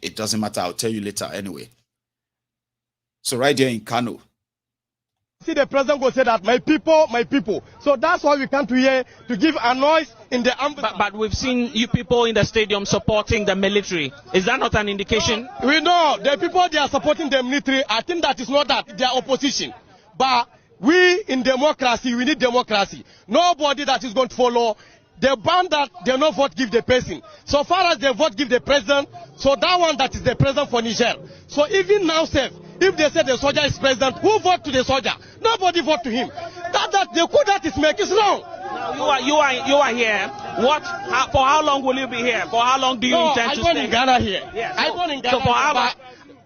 It doesn't matter, I'll tell you later anyway. So right there in Kano. See, the president will say that my people. So that's why we come to here to give a noise in the but we've seen you people in the stadium supporting the military. Is that not an indication? We know the people they are supporting the military. I think that is not that they are opposition. But we in democracy, we need democracy. Nobody that is going to follow the band that they no vote give the person. So far as they vote give the president, so that one that is the president for Niger. So even now, if they say the soldier is president, who vote to the soldier? Nobody vote to him. The coup that is making is wrong. Now you are here. For how long will you be here? For how long do you intend to stay? I born in Ghana here. Yeah, I born in Ghana. So for how long?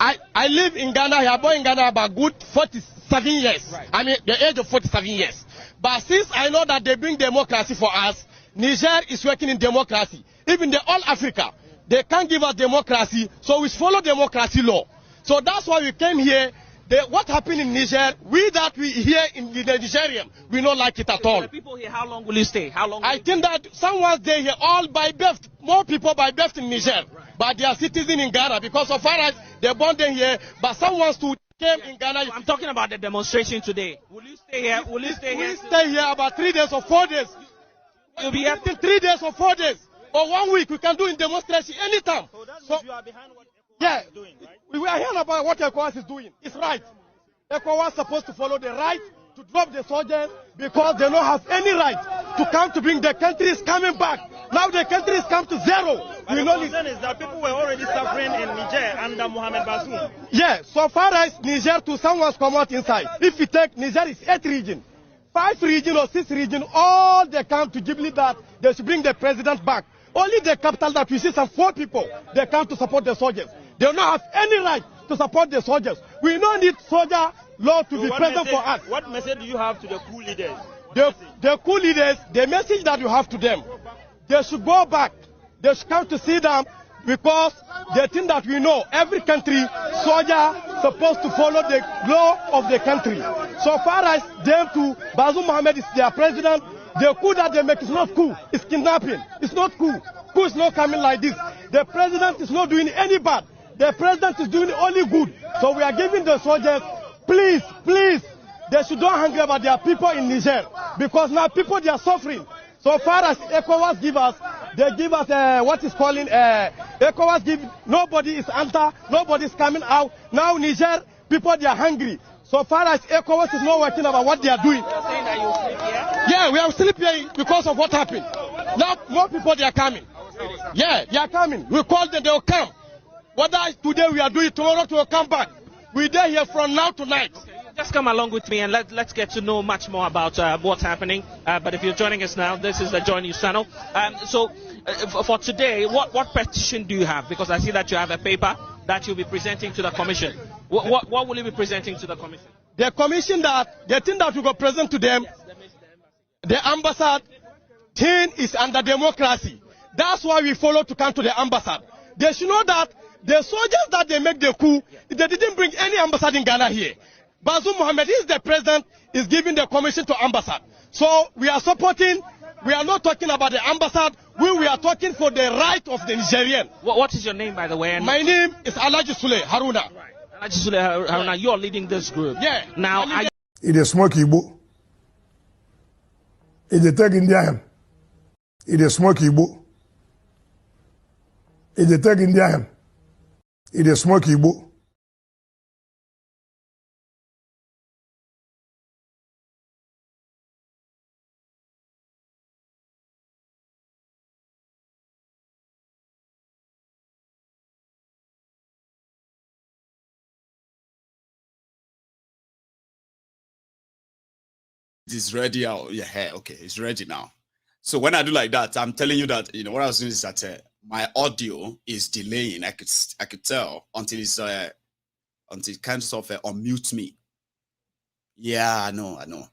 I live in Ghana here. I born in Ghana about good 47 years. Right. I mean the age of 47 years. But since I know that they bring democracy for us, Niger is working in democracy. Even the all Africa, they can't give us democracy, so we follow democracy law. So that's why we came here what happened in Niger, we here in the Nigerian, we don't like it at all. The people here, how long will you stay? How long? I think that someone stay here all by birth, more people by birth in Niger, but they are citizens in Ghana because of far as they born them here, but someone to came in Ghana. I'm talking about the demonstration today. Will you stay here? Will you stay here? We stay here about 3 days or 4 days. You'll be here in 3 days or 4 days or 1 week. We can do in demonstration anytime. So you are behind what ECOWAS is doing, right? We are hearing about what ECOWAS is doing. It's right. ECOWAS is supposed to follow the right to drop the soldiers because they don't have any right to come to bring the countries coming back. Now the country is come to zero. But the concern is that people were already suffering in Niger under Mohamed Bazoum. Yeah, so far as Niger to someone's come out inside. If you take Niger is 8 regions. 5 regions or 6 regions, all they come to Ghibli that they should bring the president back. Only the capital that we see some 4 people, they come to support the soldiers. They don't have any right to support the soldiers. We don't need soldier law to be present for us. What message do you have to the coup leaders? The coup leaders, the message that you have to them, they should go back. They should come to see them because they think that we know every country soldier supposed to follow the law of the country. So far as them to Bazoum Mohamed is their president, the coup that they make is not coup, it's kidnapping. It's not coup. Coup is not coming like this. The president is not doing any bad. The president is doing only good. So we are giving the soldiers, please, they should don't hungry about their people in Niger. Because now people, they are suffering. So far as ECOWAS give us, they give us what is calling, ECOWAS give, nobody is enter, nobody is coming out. Now Niger, people, they are hungry. So far as ECOWAS is not working about what they are doing. saying that you sleep here? Yeah, we are sleep here because of what happened. Now more people, they are coming. Yeah, they are coming. We call them, they will come. Whether today we are doing, tomorrow we will come back. We're there here from now to night. Just come along with me and let's get to know much more about what's happening. But if you're joining us now, this is the Joy News channel. For today, what petition do you have? Because I see that you have a paper that you'll be presenting to the commission. What will you be presenting to the commission? The commission the thing that we go present to them, the embassy thing is under democracy. That's why we follow to come to the embassy. They should know that the soldiers that they make the coup, they didn't bring any embassy in Ghana here. Bazoum Mohamed is the president, is giving the commission to embassy. So we are supporting, we are not talking about the embassy, we are talking for the right of the Nigerian. What is your name, by the way? And my name is Alhaji Sule Haruna. Alhaji Sule Haruna, you're leading this group. Yeah. Now, it is smoke Igbo. It is take Indian. It is smoke Igbo. It is take Indian. It is smoke Igbo. It is ready out. Yeah, okay, it's ready now. So when I do like that, I'm telling you that, what I was doing is that my audio is delaying. I could tell until it's until it kind of unmute me. Yeah, I know.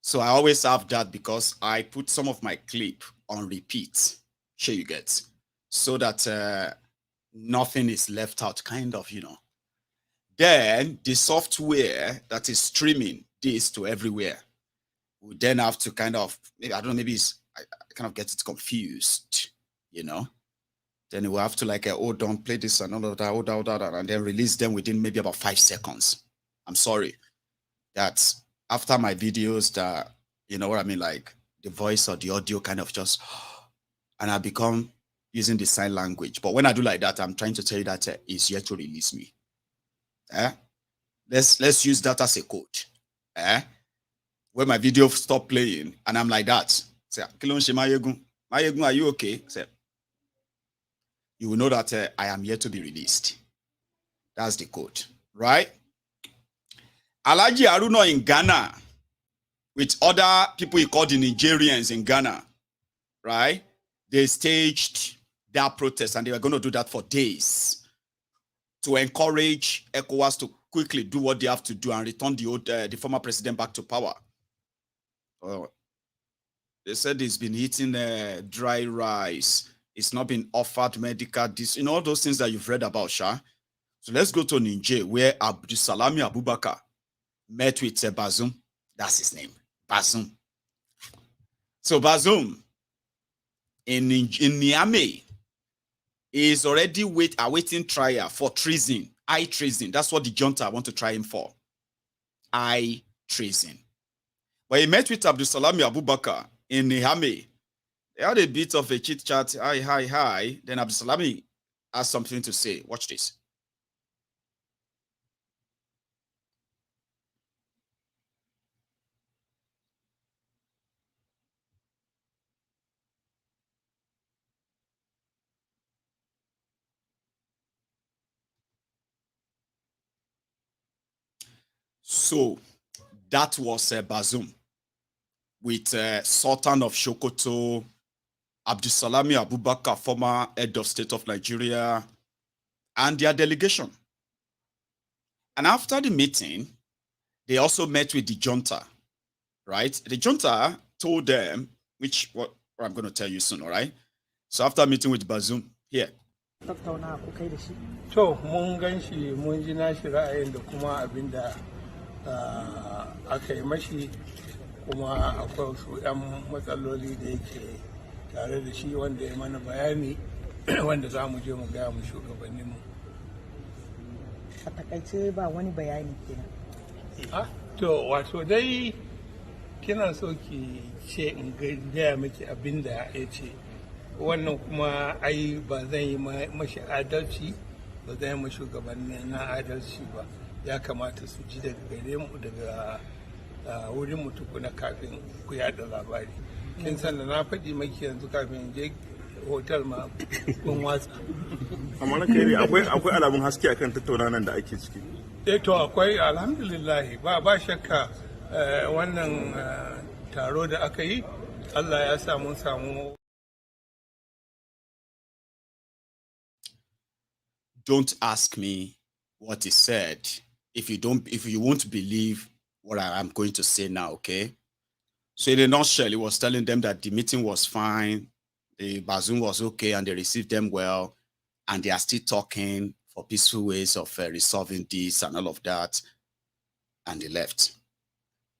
So I always have that because I put some of my clip on repeat. Sure you get, so that nothing is left out, kind of, Then the software that is streaming this to everywhere, we then have to kind of, maybe, I don't know, maybe I kind of get it confused, Then we'll have to hold on, play this and all of that, hold that, and then release them within maybe about 5 seconds. I'm sorry. That's after my videos that, what I mean, like the voice or the audio kind of just, and I become using the sign language. But when I do like that, I'm trying to tell you that it's yet to release me. Let's use that as a code. When my video stop playing and I'm like that, say, Mayegun, are you okay? Say, you will know that I am yet to be released. That's the code, right? Alhaji Haruna in Ghana, with other people he called the Nigerians in Ghana, right? They staged their protest and they were going to do that for days to encourage ECOWAS to quickly do what they have to do and return the former president back to power. They said he's been eating dry rice. It's not been offered medical, all those things that you've read about, Sha. So let's go to Niger, where Abdusalami Abubakar met with Bazoum. That's his name, Bazoum. So Bazoum in Niamey is already awaiting trial for treason, high treason. That's what the junta want to try him for, high treason. But he met with Abdusalami Abubakar in Niamey. They had a bit of a chit chat. Hi. Then Abdusalami has something to say. Watch this. So that was Bazoum with Sultan of Sokoto, Abdusalami Abubakar, former head of state of Nigeria, and their delegation. And after the meeting, they also met with the junta, right? The junta told them, what I'm going to tell you soon, all right? So after meeting with Bazoum, here. So, mun ganshi mun ji nashi ra'ayin da kuma abinda aka yi mashi, kuma akwai wasu 'yan matsaloli da yake tare da shi wanda ya mana bayani wanda za mu je mu gaya mu shugabanninmu. A takaice ba wani bayani kenan. To wato dai kina so ki ce in gaya miki abinda ya ce, wannan kuma ai ba zan yi mashi adalci, ba zan yi mashi shugabanni na adalci ba. Ya kamata su ji daga gare mu, daga wurin mu tukuna kafin ku yada labari. Kin san da na faɗi maki yanzu kafin je hotel ma kun watsa. Amma na kai akwai alamun haske akan tattaunawa da ake ciki. To akwai, alhamdulillah, ba shakka wannan taro da aka yi, Allah ya samu. Don't ask me what he said if you won't believe what I'm going to say now, okay? So in a nutshell, he was telling them that the meeting was fine, the Bazoum was okay, and they received them well, and they are still talking for peaceful ways of resolving this and all of that, and they left.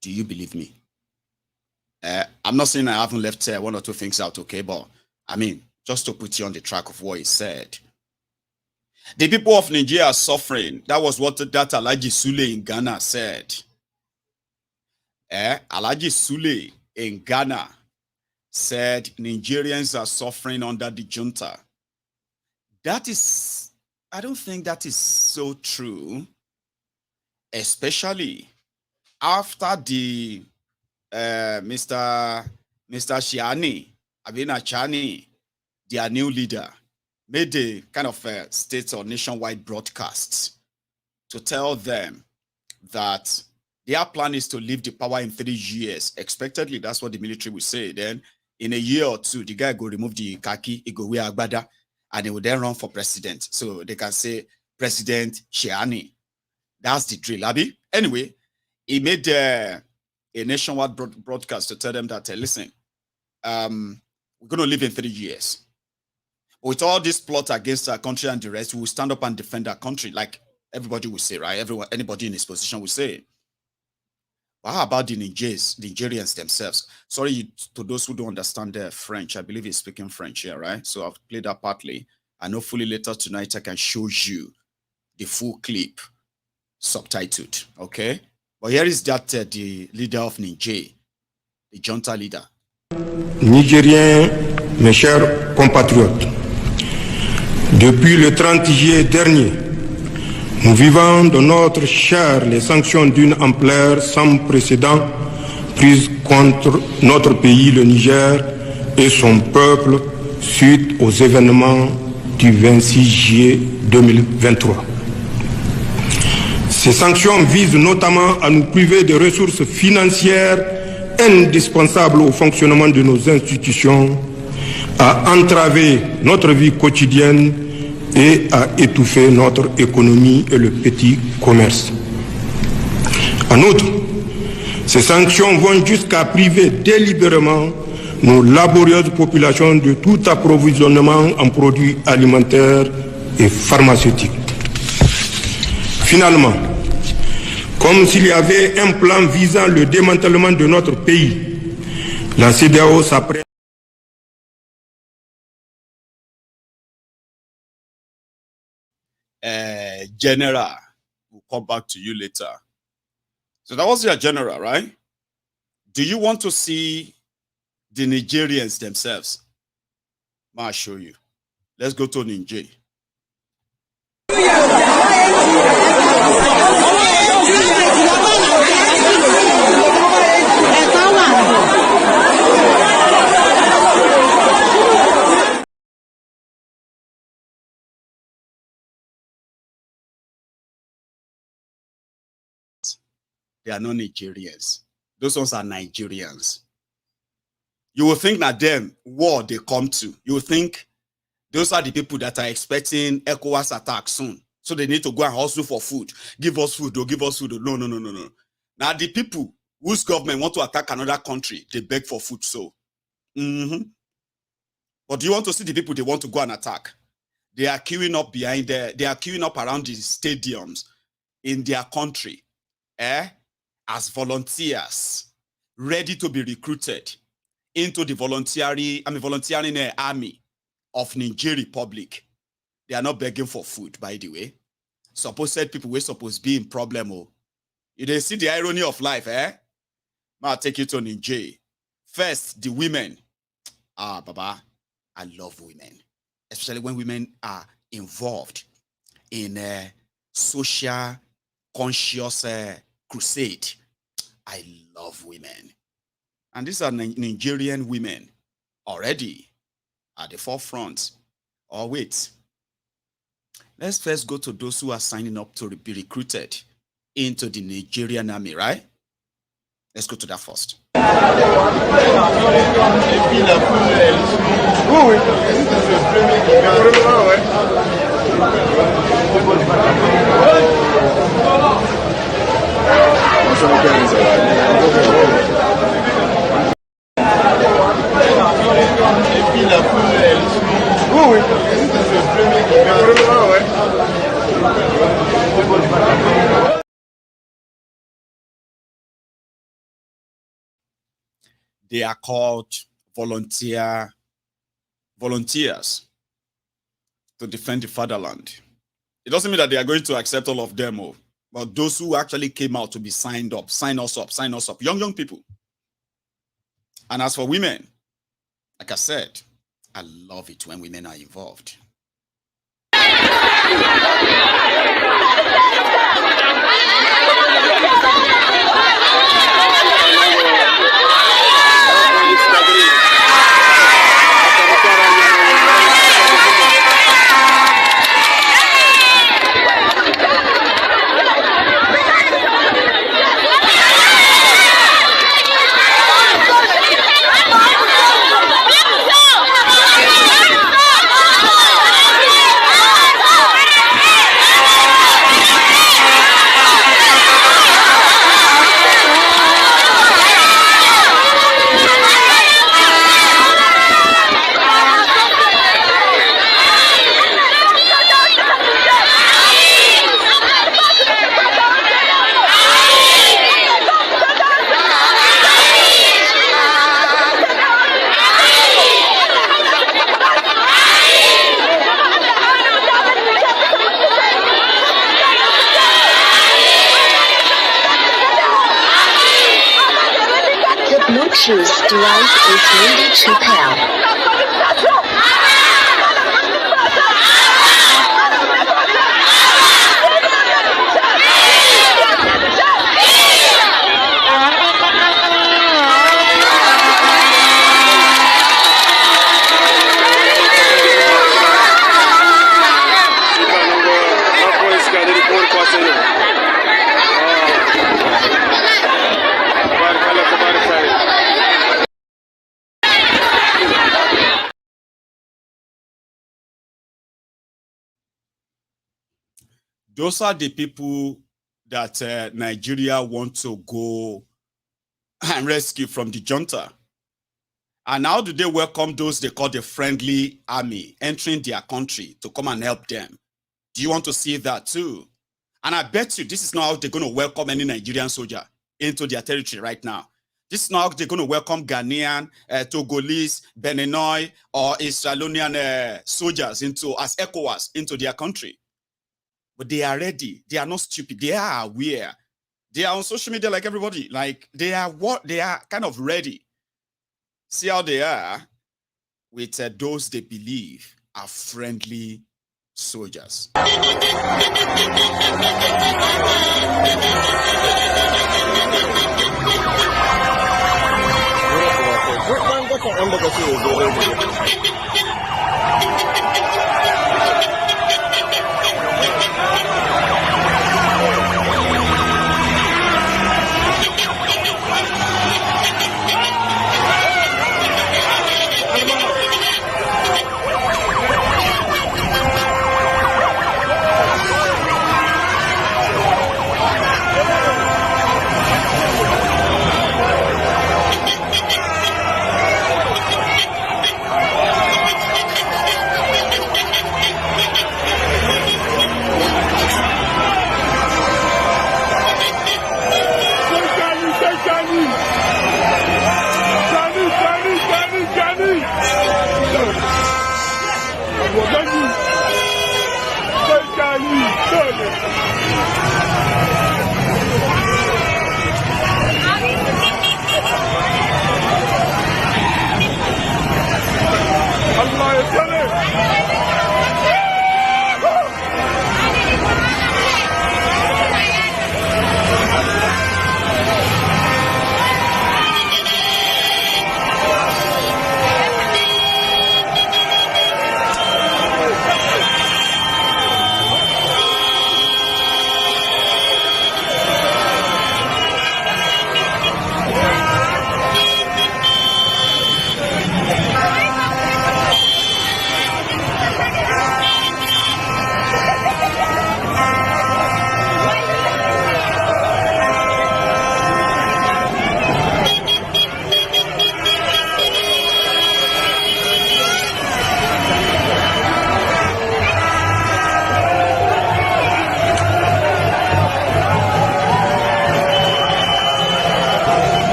Do you believe me? I'm not saying I haven't left one or two things out, okay? But, I mean, just to put you on the track of what he said. The people of Niger are suffering. That was what that Alhaji Sule in Ghana said. Alhaji Sule in Ghana said Nigerians are suffering under the junta. I don't think that is so true, especially after the Mr. Shiani, Abina Chani, their new leader, made a kind of state or nationwide broadcasts to tell them that their plan is to leave the power in 3 years. Expectedly, that's what the military will say. Then, in a year or two, the guy will remove the khaki, he go wear agbada, and he will then run for president. So they can say, President Shiani. That's the drill, Abi. Anyway, he made a nationwide broadcast to tell them that, listen, we're going to live in 3 years. With all this plot against our country and the rest, we will stand up and defend our country, like everybody will say, right? Anybody in his position will say. But how about the Nigerians themselves? Sorry to those who don't understand French. I believe he's speaking French here, right? So I've played that partly. And hopefully later tonight I can show you the full clip subtitled, okay? But here is that the leader of Niger, the junta leader. Nigériens, mes chers compatriotes, depuis le 30 juillet dernier, nous vivons de notre chair les sanctions d'une ampleur sans précédent prises contre notre pays, le Niger, et son peuple suite aux événements du 26 juillet 2023. Ces sanctions visent notamment à nous priver des ressources financières indispensables au fonctionnement de nos institutions, à entraver notre vie quotidienne et à étouffer notre économie et le petit commerce. En outre, ces sanctions vont jusqu'à priver délibérément nos laborieuses populations de tout approvisionnement en produits alimentaires et pharmaceutiques. Finalement, comme s'il y avait un plan visant le démantèlement de notre pays, la CEDEAO s'apprête. General, we'll come back to you later. So that was your general, right? Do you want to see the Nigerians themselves? I'll show you. Let's go to Niger. They are not Nigerians. Those ones are Nigerians. You will think that them, what they come to, you will think those are the people that are expecting ECOWAS attack soon. So they need to go and hustle for food. Give us food, or give us food. No. Now the people whose government want to attack another country, they beg for food. So, but do you want to see the people they want to go and attack? They are queuing up behind there. They are queuing up around the stadiums in their country, as volunteers, ready to be recruited into the volunteering army of Niger Republic. They are not begging for food, by the way. Supposed people were supposed to be in problem. Oh. You didn't see the irony of life, I'll take you to Niger. First, the women. Baba, I love women. Especially when women are involved in a social conscious crusade. I love women. And these are Nigerian women already at the forefront. Oh, wait. Let's first go to those who are signing up to be recruited into the Nigerian army, right? Let's go to that first. They are called volunteers to defend the fatherland. It doesn't mean that they are going to accept all of them, but those who actually came out to be signed up, sign us up, young people. And as for women, like I said, I love it when women are involved. Bluetooth device is ready to pair. Those are the people that Nigeria want to go and rescue from the junta. And how do they welcome those they call the friendly army entering their country to come and help them? Do you want to see that too? And I bet you this is not how they're going to welcome any Nigerian soldier into their territory right now. This is not how they're going to welcome Ghanaian, Togolese, Beninois, or Israelian soldiers as ECOWAS into their country. But they are ready. They are not stupid. They are aware. They are on social media like everybody. Like they are kind of ready. See how they are with those they believe are friendly soldiers.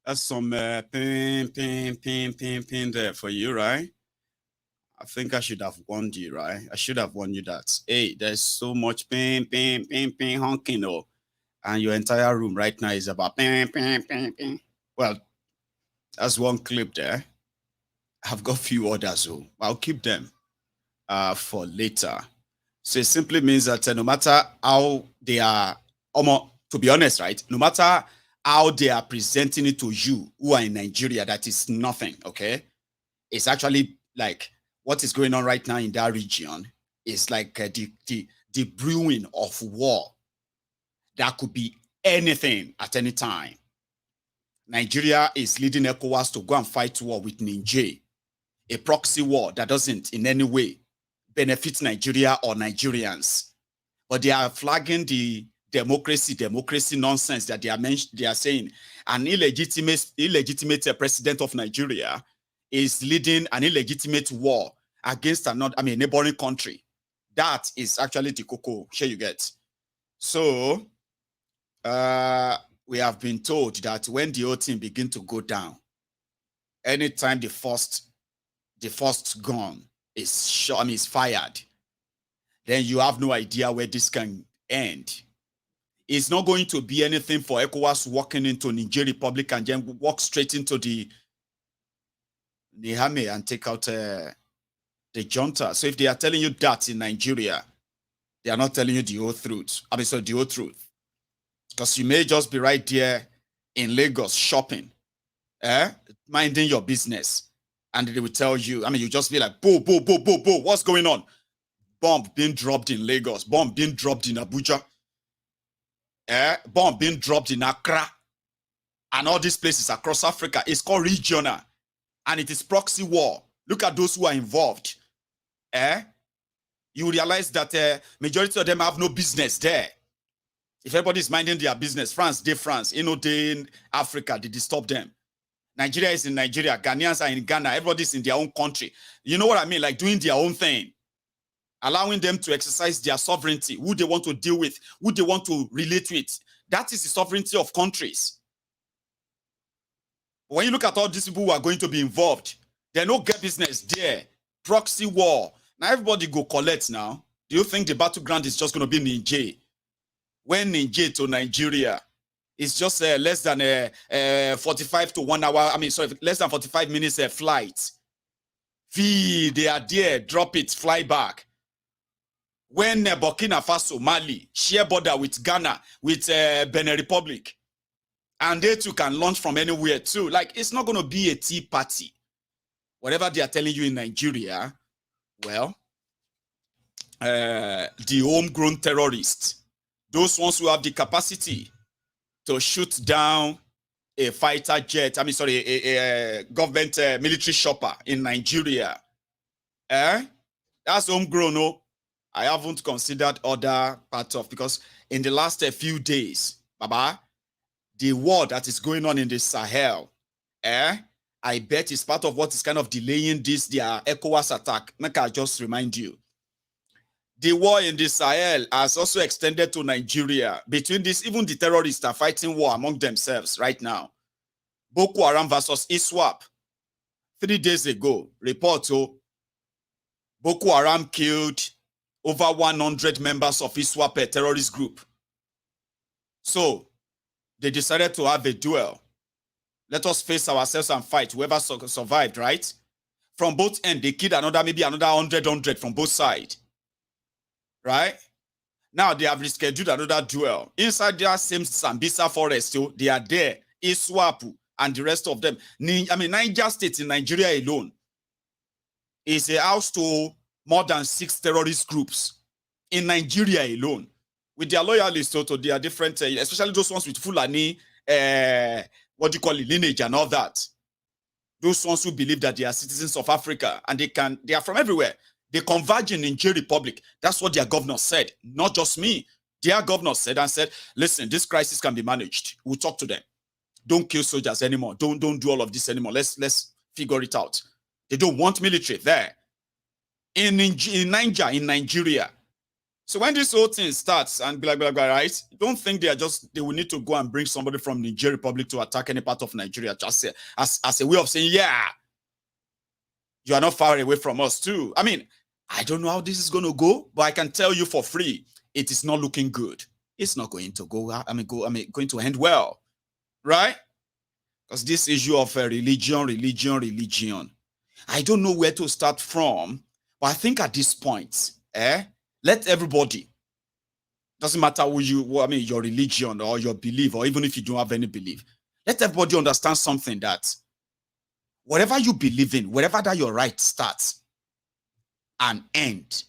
That's some pin there for you, right? I think I should have warned you, right? I should have warned you that, hey, there's so much pin honking, oh, and your entire room right now is about pin. Well, that's one clip there. I've got a few others, so I'll keep them for later. So it simply means that no matter how they are, to be honest, right? No matter how they are presenting it to you who are in Nigeria, that is nothing, okay? It's actually like what is going on right now in that region is like the brewing of war. That could be anything at any time. Nigeria is leading ECOWAS to go and fight war with Niger, a proxy war that doesn't in any way benefit Nigeria or Nigerians. But they are flagging the democracy nonsense that they are saying an illegitimate president of Nigeria is leading an illegitimate war against a neighboring country. That is actually the cocoa. Sure you get. So we have been told that when the whole thing begin to go down, anytime the first gun is shot, is fired, then you have no idea where this can end. It's not going to be anything for ECOWAS walking into Niger Republic and then walk straight into the Niamey and take out the junta. So if they are telling you that in Nigeria, they are not telling you the whole truth. The whole truth. Because you may just be right there in Lagos shopping, minding your business. And they will tell you, you just be like, boo, what's going on? Bomb being dropped in Lagos, bomb being dropped in Abuja, bomb being dropped in Accra, and all these places across Africa. It's called regional, and it is proxy war. Look at those who are involved. you realize that majority of them have no business there. If everybody is minding their business, France, they in Africa, they disturb them. Nigeria is in Nigeria, Ghanaians are in Ghana, everybody's in their own country. You know what I mean? Like doing their own thing. Allowing them to exercise their sovereignty, who they want to deal with, who they want to relate with. That is the sovereignty of countries. When you look at all these people who are going to be involved, they no get business there. Proxy war. Now everybody go collect now. Do you think the battleground is just going to be Niger? When Niger to Nigeria is just less than 45 to 1 hour, less than 45 minutes flight. They are there, drop it, fly back. When Burkina Faso, Mali, share border with Ghana, with Benin Republic, and they too can launch from anywhere too. Like, it's not going to be a tea party. Whatever they are telling you in Nigeria, well, the homegrown terrorists, those ones who have the capacity to shoot down a fighter jet, a government military chopper in Nigeria, that's homegrown, no? I haven't considered other parts of, because in the last few days, Baba, the war that is going on in the Sahel, I bet is part of what is kind of delaying this, their ECOWAS attack. Make I just remind you. The war in the Sahel has also extended to Nigeria. Between this, even the terrorists are fighting war among themselves right now. Boko Haram versus ISWAP. 3 days ago, report, Boko Haram killed over 100 members of ISWAP, a terrorist group. So, they decided to have a duel. Let us face ourselves and fight. Whoever survived, right? From both ends, they killed maybe another 100 from both sides. Right? Now, they have rescheduled another duel. Inside their same Sambisa forest, they are there. ISWAP and the rest of them. Niger State in Nigeria alone is a house to more than 6 terrorist groups in Nigeria alone, with their loyalists to their different, especially those ones with Fulani, lineage and all that. Those ones who believe that they are citizens of Africa and they are from everywhere. They converge in Niger Republic. That's what their governor said, not just me. Their governor said, listen, this crisis can be managed. We'll talk to them. Don't kill soldiers anymore. Don't do all of this anymore. Let's figure it out. They don't want military there. In Niger, in Nigeria. So when this whole thing starts and blah, blah, blah, right? Don't think they will need to go and bring somebody from Niger Republic to attack any part of Nigeria just as a way of saying, yeah, you are not far away from us too. I don't know how this is going to go, but I can tell you for free, it is not looking good. It's not going to go, going to end well, right? Because this issue of religion, I don't know where to start from. But I think at this point, let everybody, doesn't matter your religion or your belief, or even if you don't have any belief, let everybody understand something, that whatever you believe in, wherever that your right starts and end,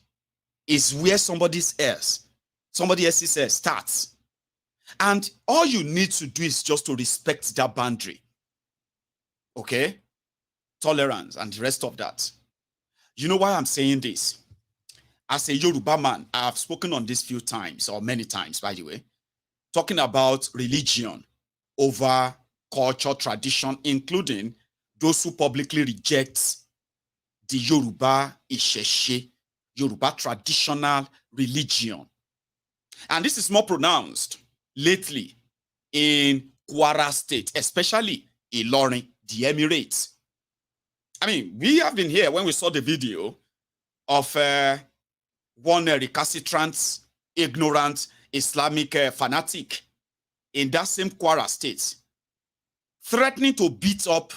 is where somebody else's starts. And all you need to do is just to respect that boundary. Okay? Tolerance and the rest of that. You know why I'm saying this? As a Yoruba man, I have spoken on this few times, or many times, by the way, talking about religion over culture, tradition, including those who publicly reject the Yoruba Isese, Yoruba traditional religion. And this is more pronounced lately in Kwara State, especially Ilorin, the Emirates. We have been here when we saw the video of one recalcitrant, ignorant Islamic fanatic in that same Kwara State, threatening to beat up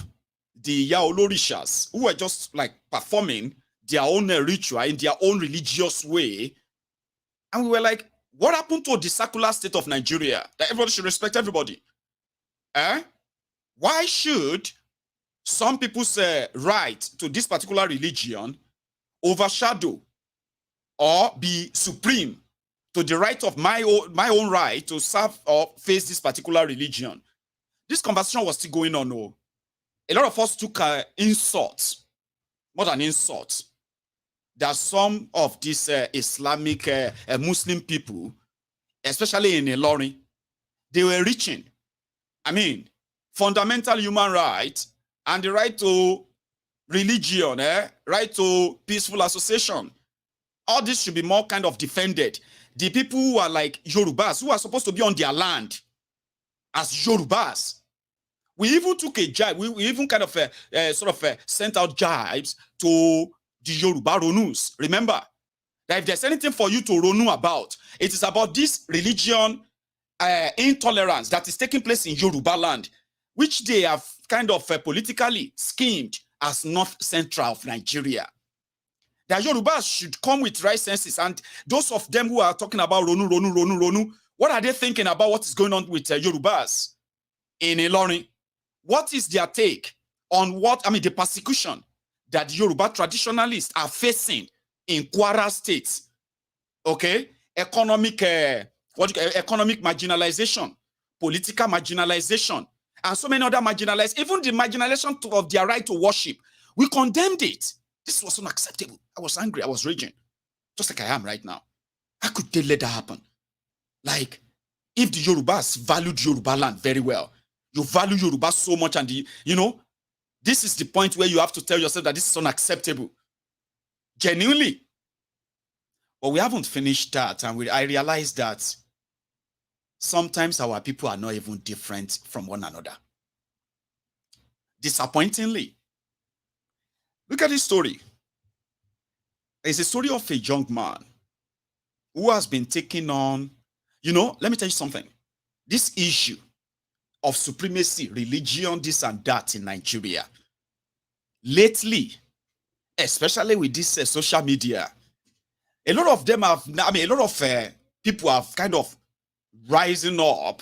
the Yaolorishas, who were just like performing their own ritual in their own religious way. And we were like, what happened to the secular state of Nigeria? That everybody should respect everybody. Why should some people's right to this particular religion overshadow or be supreme to the right of my own right to serve or face this particular religion? This conversation was still going on. A lot of us took insults, more than insults, that some of these Islamic Muslim people, especially in Ilorin, they were reaching. I mean, fundamental human rights and the right to religion, right to peaceful association. All this should be more kind of defended. The people who are like Yorubas, who are supposed to be on their land as Yorubas. We even took a jibe. We even kind of sent out jibes to the Yoruba Ronus. Remember that if there's anything for you to Ronu about, it is about this religion intolerance that is taking place in Yoruba land, which they have kind of politically schemed as north central of Nigeria. The Yorubas should come with right senses, and those of them who are talking about Ronu, what are they thinking about what is going on with Yorubas in Ilorin? What is their take on the persecution that the Yoruba traditionalists are facing in Kwara State? Okay, economic marginalization, political marginalization, and so many other marginalized, even the marginalization of their right to worship. We condemned it. This was unacceptable. I was angry. I was raging, just like I am right now. How could they let that happen? Like, if the Yorubas valued Yoruba land very well, you value Yoruba so much, and this is the point where you have to tell yourself that this is unacceptable. Genuinely. But we haven't finished that, and I realized that sometimes our people are not even different from one another. Disappointingly. Look at this story. It's a story of a young man who has been taking on, let me tell you something. This issue of supremacy, religion, this and that in Nigeria, lately, especially with this social media, a lot of them have, a lot of people have kind of rising up,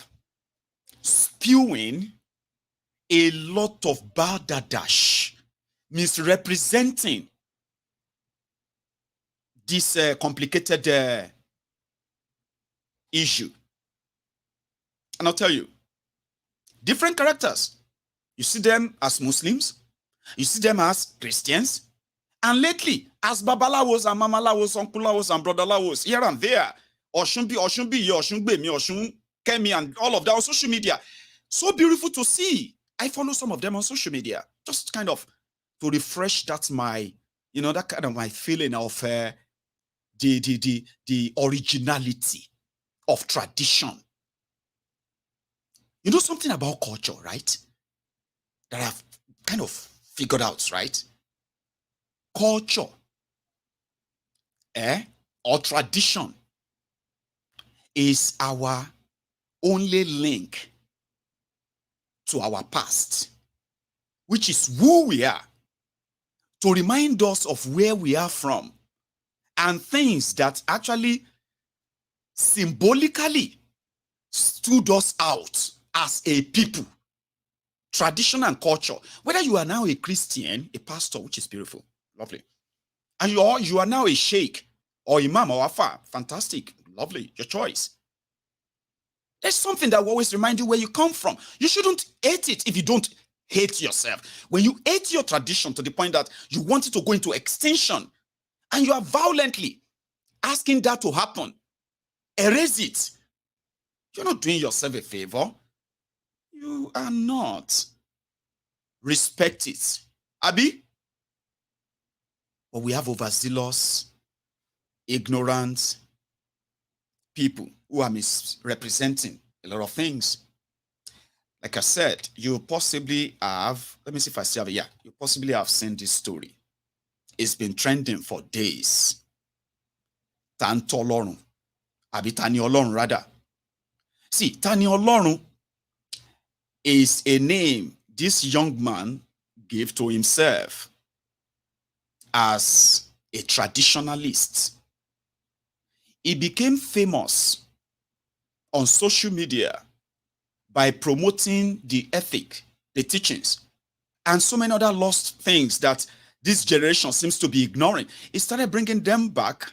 spewing a lot of balderdash, misrepresenting this complicated issue. And I'll tell you, different characters. You see them as Muslims, you see them as Christians, and lately, as Babalawos and Mamalawos, Unculawos and Brotherlawos, here and there, Oshun Bi, Oshun Gbemi, Oshun Kemi, and all of that on social media. So beautiful to see. I follow some of them on social media, just kind of to refresh that that kind of my feeling of the originality of tradition. You know something about culture, right? That I've kind of figured out, right? Culture, or tradition is our only link to our past, which is who we are, to remind us of where we are from and things that actually symbolically stood us out as a people. Tradition and culture. Whether you are now a Christian, a pastor, which is beautiful, lovely, and you are now a sheikh or imam or afa, fantastic, lovely, your choice. There's something that will always remind you where you come from. You shouldn't hate it if you don't hate yourself. When you hate your tradition to the point that you want it to go into extinction and you are violently asking that to happen, erase it. You're not doing yourself a favor. You are not. Respect it. Abi? But we have overzealous, ignorant people who are misrepresenting a lot of things. Like I said, you possibly have, let me see if I still have it. Yeah, you possibly have seen this story. It's been trending for days. Tani olorun. Abi Tani olorun rather. See, Tani olorun is a name this young man gave to himself as a traditionalist. He became famous on social media by promoting the ethic, the teachings, and so many other lost things that this generation seems to be ignoring. He started bringing them back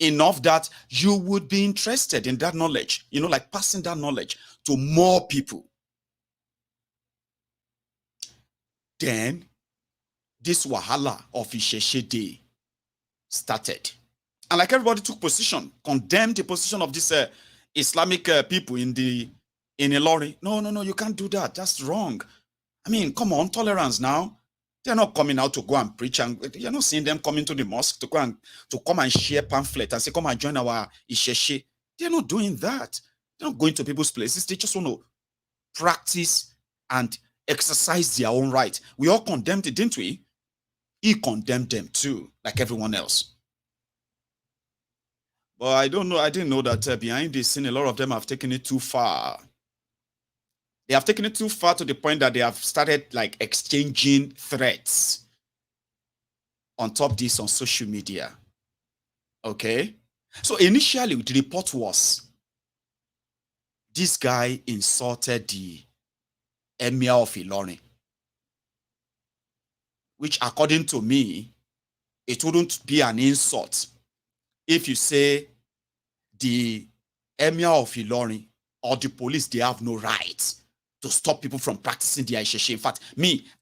enough that you would be interested in that knowledge, like passing that knowledge to more people. Then, this wahala of Isese Day started. And like everybody took position, condemned the position of this Islamic people in Ilorin. No, you can't do that. That's wrong. I mean, come on, tolerance now. They're not coming out to go and preach, and you're not seeing them coming to the mosque to come and share pamphlet and say, come and join our Isese. They're not doing that. They're not going to people's places. They just want to practice and exercise their own right. We all condemned it, didn't we? He condemned them too, like everyone else. But I didn't know that behind this scene, a lot of them have taken it too far. They have taken it too far to the point that they have started like exchanging threats on top of this on social media. Okay? So initially, the report was this guy insulted the Emir of Ilorin, which according to me, it wouldn't be an insult if you say the Emir of Ilorin or the police, they have no right to stop people from practicing their Isese. In fact,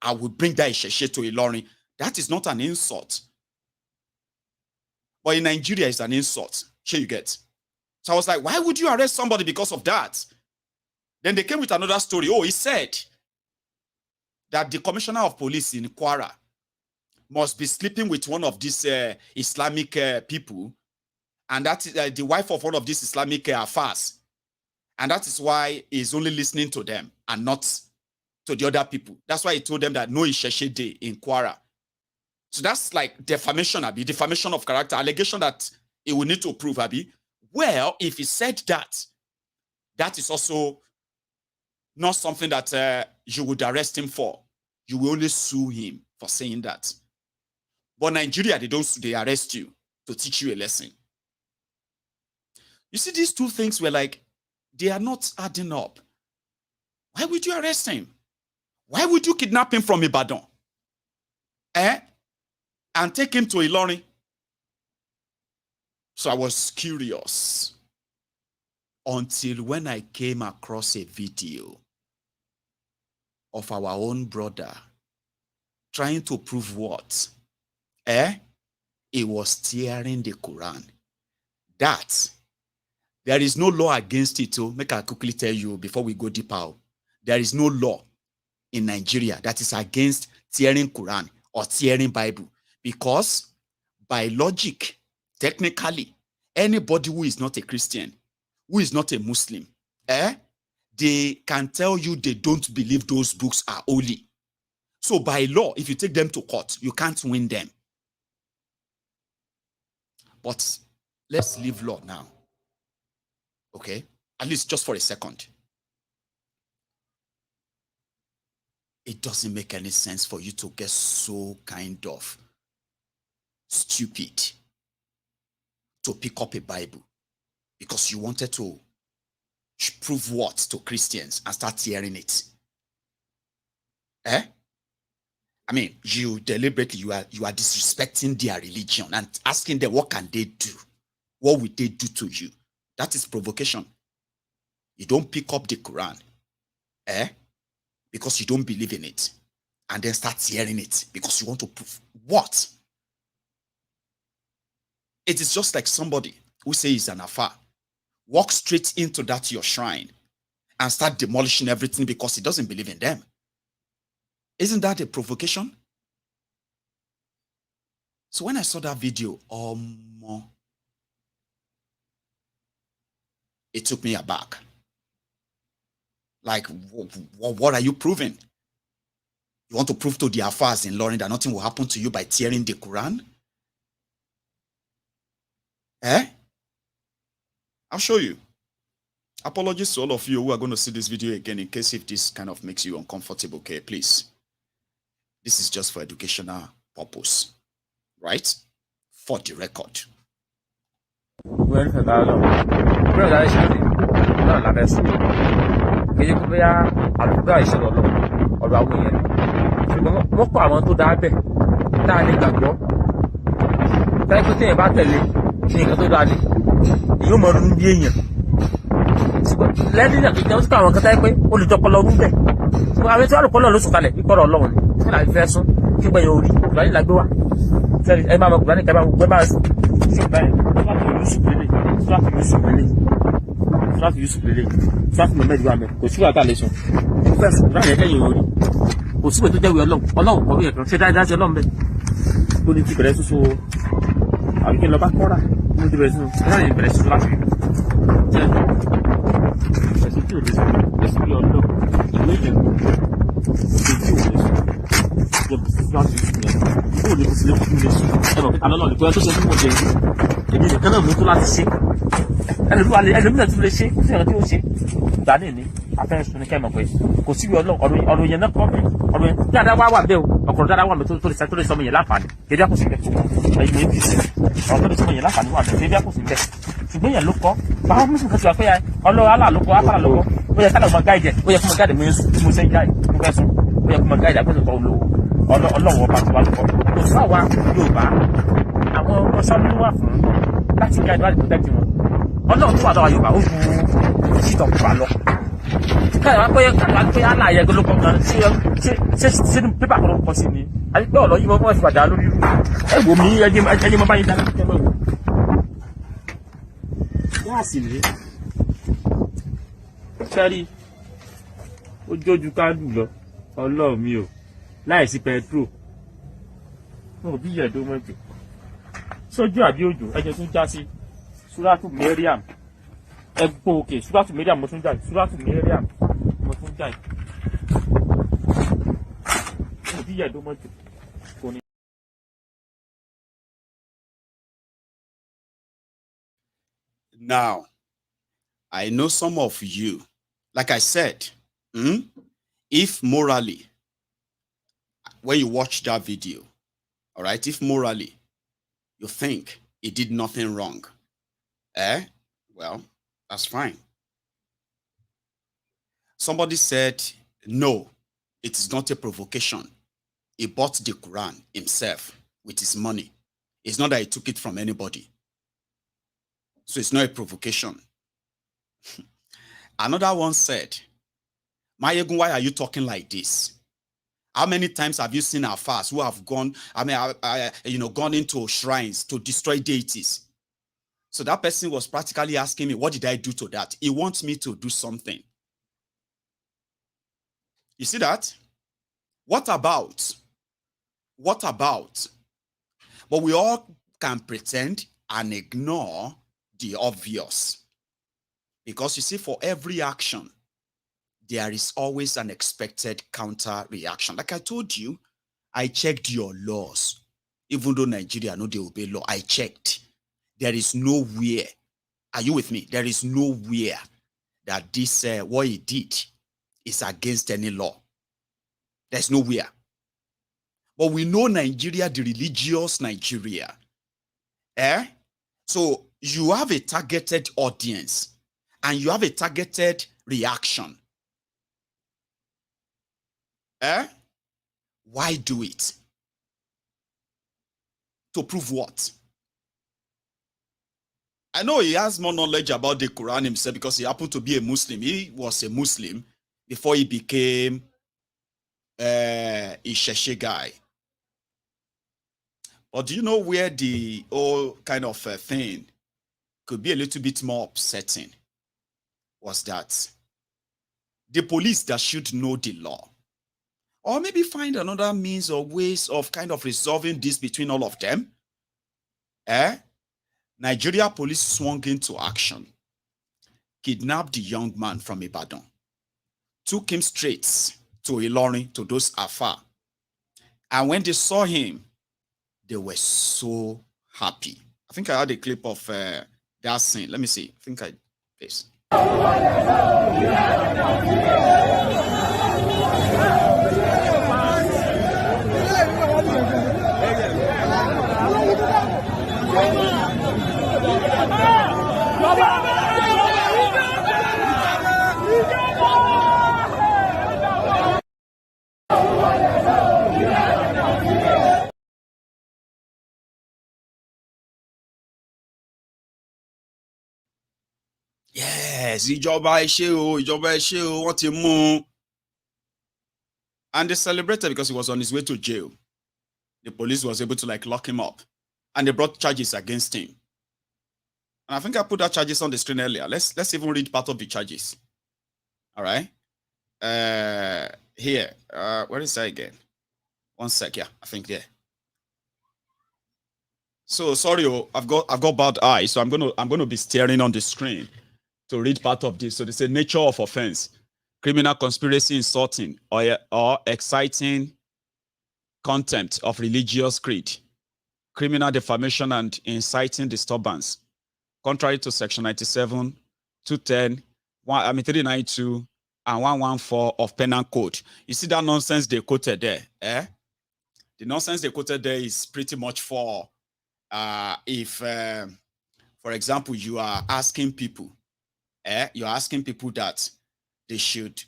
I will bring that Isese to Ilorin. That is not an insult. But in Nigeria, it's an insult. Sure you get. So I was like, why would you arrest somebody because of that? Then they came with another story. Oh, he said that the commissioner of police in Kwara must be sleeping with one of these Islamic people, and that is the wife of one of these Islamic affairs. And that is why he's only listening to them and not to the other people. That's why he told them that no Isese day in Kwara. So that's like defamation, Abi, defamation of character, allegation that he will need to prove, Abi. Well, if he said that, that is also not something that you would arrest him for. You will only sue him for saying that. But Nigeria, they arrest you to teach you a lesson. You see, these two things were like, they are not adding up. Why would you arrest him? Why would you kidnap him from Ibadan? And take him to Ilorin? So I was curious until when I came across a video of our own brother trying to prove what? He was tearing the Quran. That there is no law against it. So make I quickly tell you before we go deeper. There is no law in Nigeria that is against tearing Quran or tearing Bible, because by logic, technically, anybody who is not a Christian, who is not a Muslim, they can tell you they don't believe those books are holy. So by law, if you take them to court, you can't win them. But let's leave law now. Okay? At least just for a second. It doesn't make any sense for you to get so kind of stupid to pick up a Bible because you wanted to prove what to Christians and start tearing it. I mean, you deliberately, you are disrespecting their religion and asking them, what can they do? What would they do to you? That is provocation. You don't pick up the Quran, because you don't believe in it, and then start tearing it because you want to prove what? It is just like somebody who says he's an afar, walk straight into that your shrine and start demolishing everything because he doesn't believe in them. Isn't that a provocation? So when I saw that video, it took me aback. Like, what are you proving? You want to prove to the affairs in Ilorin that nothing will happen to you by tearing the Quran? I'll show you. Apologies to all of you who are going to see this video again in case if this kind of makes you uncomfortable, okay, please. This is just for educational purpose, right? For the record. Tẹ́lẹ̀ ẹ máa mọ Kùránì kẹ́ máa gbé máa ṣùgbọ́n Sùràtù Yusuf lélẹ̀ Sùràtù Mohammed wà mẹ́ kò sí wà tá a lè sọ ó fẹ́ sùn láyé kẹ́yìn orí kò síwèé tó jẹ́ wí ọlọ́run kọ̀wé ẹ̀kan ṣé dáadáa ṣe ọlọ́run bẹ́ẹ̀ tó ní ti bẹ̀rẹ̀ soso àbí kí n lọ bá kọ́ra mo ti bẹ̀rẹ̀ soso láyé bẹ̀rẹ̀ soso láti jẹ́ ẹ̀sùn tí ò lè sọ ẹ̀sùn bí ọlọ́run ìwé ìjẹun ẹ̀sùn tí ò lè sọ Sùràtù Yusuf yẹn ó lè kó sílé kó lè sọ ẹ mọ̀ pé alọ́lọ́ ní kó ẹ tó ṣe fún mọ̀ jẹ́ èmi nìkan náà mo tó láti ṣe ẹlòmíràn tún lè ṣe kó sì yàn tí ó ṣe gbà ní ní afẹ́sùn ní kẹ́mọ̀ pé kò síbi ọ̀rọ̀ yẹn náà kọ́ mi ọ̀rọ̀ yẹn dáadáa wá wà bẹ́ẹ̀ o ọkùnrin dáadáa wà mí tó lè sọmọ yẹn láǹfààní kéde àkùsí bẹ́ẹ̀ ẹ̀yìn APC ọ̀rọ̀ tó lè sọmọ yẹn láǹfààní wà bẹ́ẹ̀ kéde àkùsí bẹ́ẹ̀ ṣùgbọ́n yẹn ló kọ́ báwọn mùsùlùmí kan ti wà pé ọlọ́wọ́ alá ló kọ́ afárá ló kọ́ ó yẹ kálọ̀ mọ gáìdì ó yẹ kó mọ gáìdì mo ṣe ń jáì mo fẹ́ sùn ó yẹ kó mọ gáìdì àpẹẹrẹ kọ́ ọlọ́wọ́ ọba tó wà lọ́kọ́ kò sáwà Yorùbá àwọn ọmọ sọ́ọ́nù wà fún láti gáìdì láti protect wọn ọlọ́run tó wà lọ́wọ́ Yorùbá ó ju ṣìtọ̀ kù wá lọ. káyọ̀ pé aláàyè ẹgbẹ́ ló kọ́ gan ṣé ní pépà kan ló kọ́ sí ni àti pé ọ̀lọ́ yìí wọ́n ti padà lórí irú ẹ wò mí ẹjẹ́ mọ́ báyìí dáná kẹ́kẹ́ mọ́ wò. gáàsì rèé sẹ́rí ó jójú kándù lọ ọlọ́run mi ò láìsí pẹtrol wọn ò bí yẹ̀dó mọ́jọ sójú àbí òjò ẹjẹ tó já sí Suratu Mariam ẹgbọ́ òkè Suratu Mariam mo tún jà Suratu Mariam mo tún jà ìbí yẹ̀dó mọ́jọ kò ní. Now, I know some of you, like I said, if morally, when you watch that video, all right, if morally you think he did nothing wrong, well, that's fine. Somebody said, no, it is not a provocation. He bought the Quran himself with his money. It's not that he took it from anybody. So it's not a provocation. Another one said, Mayegun, why are you talking like this? How many times have you seen our fast who have gone, gone into shrines to destroy deities? So that person was practically asking me, what did I do to that? He wants me to do something. You see that? What about? But we all can pretend and ignore the obvious. Because you see, for every action, there is always an expected counter reaction. Like I told you, I checked your laws. Even though Nigeria know they obey law, I checked. There is nowhere. Are you with me? There is nowhere that this, what he did is against any law. There's nowhere. But we know Nigeria, the religious Nigeria. So you have a targeted audience and you have a targeted reaction. Why do it? To prove what? I know he has more knowledge about the Quran himself because he happened to be a Muslim. He was a Muslim before he became a Isese guy. But do you know where the whole kind of thing could be a little bit more upsetting? Was that the police that should know the law, or maybe find another means or ways of kind of resolving this between all of them. Nigeria police swung into action, kidnapped the young man from Ibadan, took him straight to Ilorin, to those afar. And when they saw him, they were so happy. I think I had a clip of that scene. Let me see. I think I please. Yes, ìjọba ẹ ṣé o, wọ́n ti mú. And they celebrated because he was on his way to jail. the police was able to like lock him up, and they brought charges against him. And I think I put that charges on the screen earlier. Let's even read part of the charges. All right. Here. Where is that again? One sec. Yeah, I think there. So sorry, I've got bad eyes, so I'm gonna be staring on the screen to read part of this. So they say nature of offense: criminal conspiracy, insulting or exciting contempt of religious creed, criminal defamation and inciting disturbance, contrary to section 97, 210, 392, and 114 of Penal Code. You see that nonsense they quoted there, eh? The nonsense they quoted there is pretty much for if, for example, you are asking people, you're asking people that they should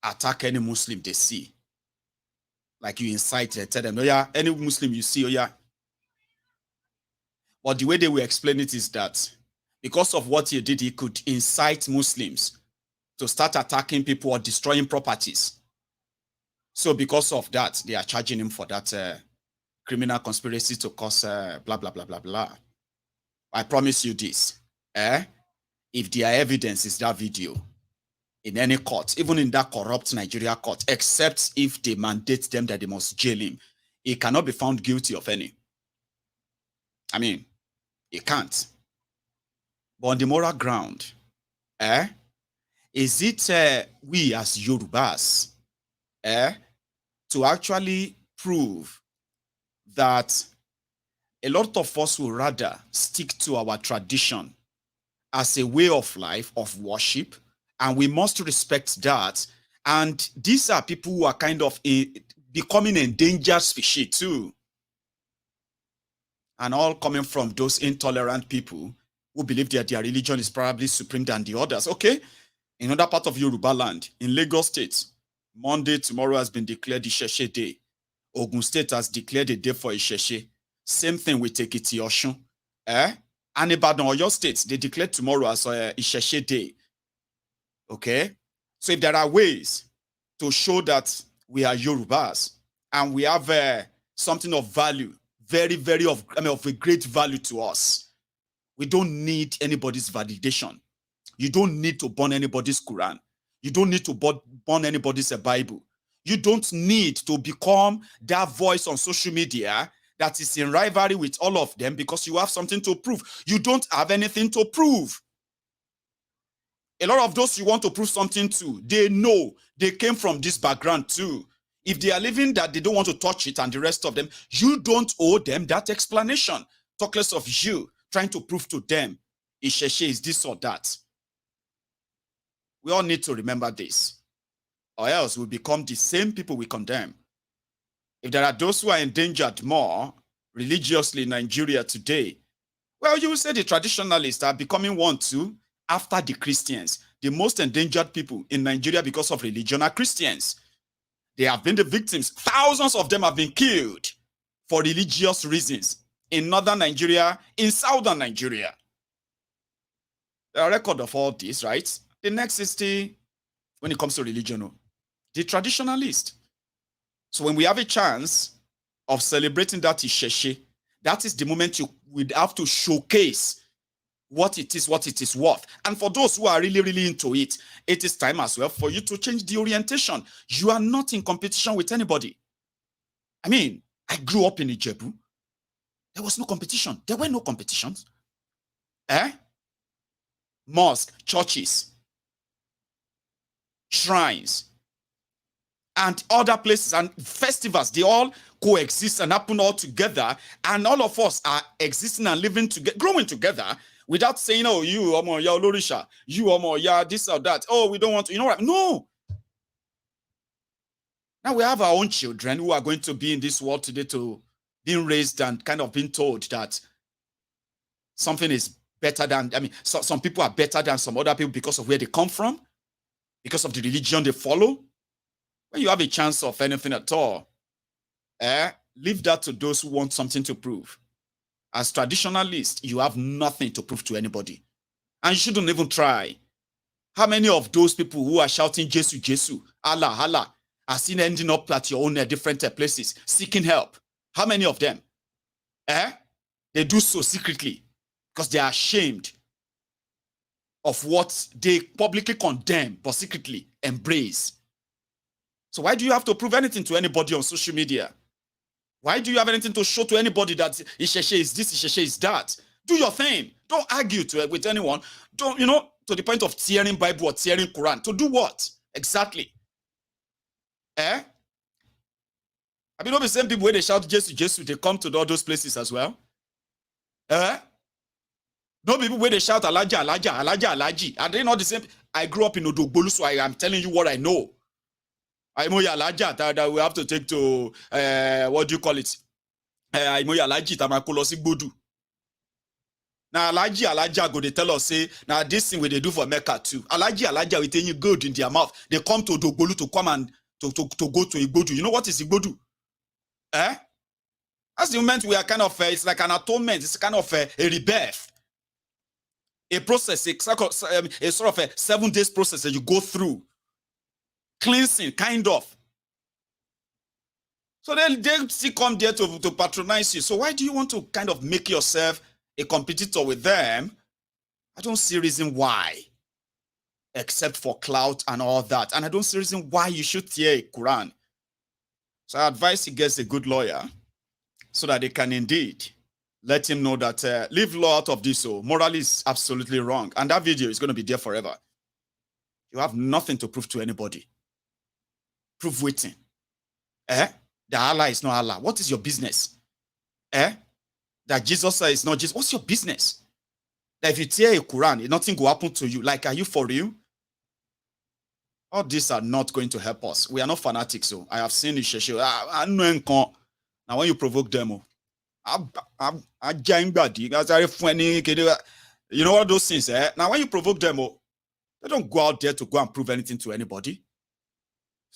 attack any Muslim they see. Like you incite, tell them, oh yeah, any Muslim you see, oh yeah. But the way they will explain it is that because of what he did, he could incite Muslims to start attacking people or destroying properties. So because of that, they are charging him for that criminal conspiracy to cause blah, blah, blah, blah, blah. I promise you this. If their evidence is that video in any court, even in that corrupt Nigeria court, except if they mandate them that they must jail him, he cannot be found guilty of any. I mean, he can't. But on the moral ground, is it we as Yorubas to actually prove that a lot of us will rather stick to our tradition as a way of life, of worship, and we must respect that. And these are people who are kind of becoming endangered species too. And all coming from those intolerant people who believe that their religion is probably supreme than the others. Okay, in another part of Yoruba land, in Lagos State, Monday tomorrow has been declared Isese Day. Ogun State has declared a day for Isese. Same thing with Ekiti Osun. And Ibadan, Oyo State, they declared tomorrow as Isese Day. Okay? So if there are ways to show that we are Yorubas and we have something of value, very, very of a great value to us, we don't need anybody's validation. You don't need to burn anybody's Quran. You don't need to burn anybody's Bible. You don't need to become that voice on social media that is in rivalry with all of them because you have something to prove. You don't have anything to prove. A lot of those you want to prove something to, they know they came from this background too. If they are living that they don't want to touch it and the rest of them, you don't owe them that explanation. Talk less of you trying to prove to them, Isese is this or that. We all need to remember this, or else we'll become the same people we condemn. If there are those who are endangered more religiously in Nigeria today, well, you will say the traditionalists are becoming one too after the Christians. The most endangered people in Nigeria because of religion are Christians. They have been the victims. Thousands of them have been killed for religious reasons in northern Nigeria, in southern Nigeria. There are record of all this, right? The next is when it comes to religion, the traditionalist. So when we have a chance of celebrating that Isese, that is the moment you would have to showcase what it is worth. And for those who are really, really into it, it is time as well for you to change the orientation. You are not in competition with anybody. I mean, I grew up in Ijebu. There was no competition. There were no competitions. Mosque, churches, shrines, and other places and festivals, they all coexist and happen all together. And all of us are existing and living together, growing together without saying, oh, you, Omo, ya Olorisha, you, Omo, ya this or that. Oh, we don't want to, you know what? No. Now we have our own children who are going to be in this world today to being raised and kind of being told that something is better than, some people are better than some other people because of where they come from, because of the religion they follow. When you have a chance of anything at all, leave that to those who want something to prove. As traditionalists, you have nothing to prove to anybody. And you shouldn't even try. How many of those people who are shouting Jesu, Jesu, Allah, Allah, are seen ending up at your own different places, seeking help? How many of them? They do so secretly because they are ashamed of what they publicly condemn but secretly embrace. So why do you have to prove anything to anybody on social media? Why do you have anything to show to anybody that Isese is this, Isese is that? Do your thing. Don't argue with anyone. Don't, to the point of tearing Bible or tearing Quran. To do what? Exactly. I mean, not the same people where they shout Jesus, they come to all those places as well. No people where they shout Alaja, Alaja, Alaja, Alaji. Are they not the same? I grew up in Odogbolu, so I am telling you what I know. I know Alaja that we have to take to what do you call it? I know Alaji Tamakolosi Bodu. Now Alaja go they tell us say now this thing where they do for Mecca too. Alaja we tell you good in their mouth. They come to Odogbolu to come and to go to Igbodu. You know what is Igbodu? That's the moment we are kind of it's like an atonement. It's kind of a rebirth. A process, a sort of a 7 days process that you go through. Cleansing, kind of. So they still come there to patronize you. So why do you want to kind of make yourself a competitor with them? I don't see reason why. Except for clout and all that. And I don't see reason why you should tear a Quran. So I advise he gets a good lawyer so that they can indeed let him know that leave law out of this. So morally is absolutely wrong. And that video is going to be there forever. You have nothing to prove to anybody. Prove waiting. The Allah is not Allah. What is your business? That Jesus is not Jesus. What's your business? That if you tear a Quran, nothing will happen to you. Like, are you for real? All these are not going to help us. We are not fanatics. So I have seen Isese. Now when you provoke them, you know what those things, Now when you provoke them, they don't go out there to go and prove anything to anybody.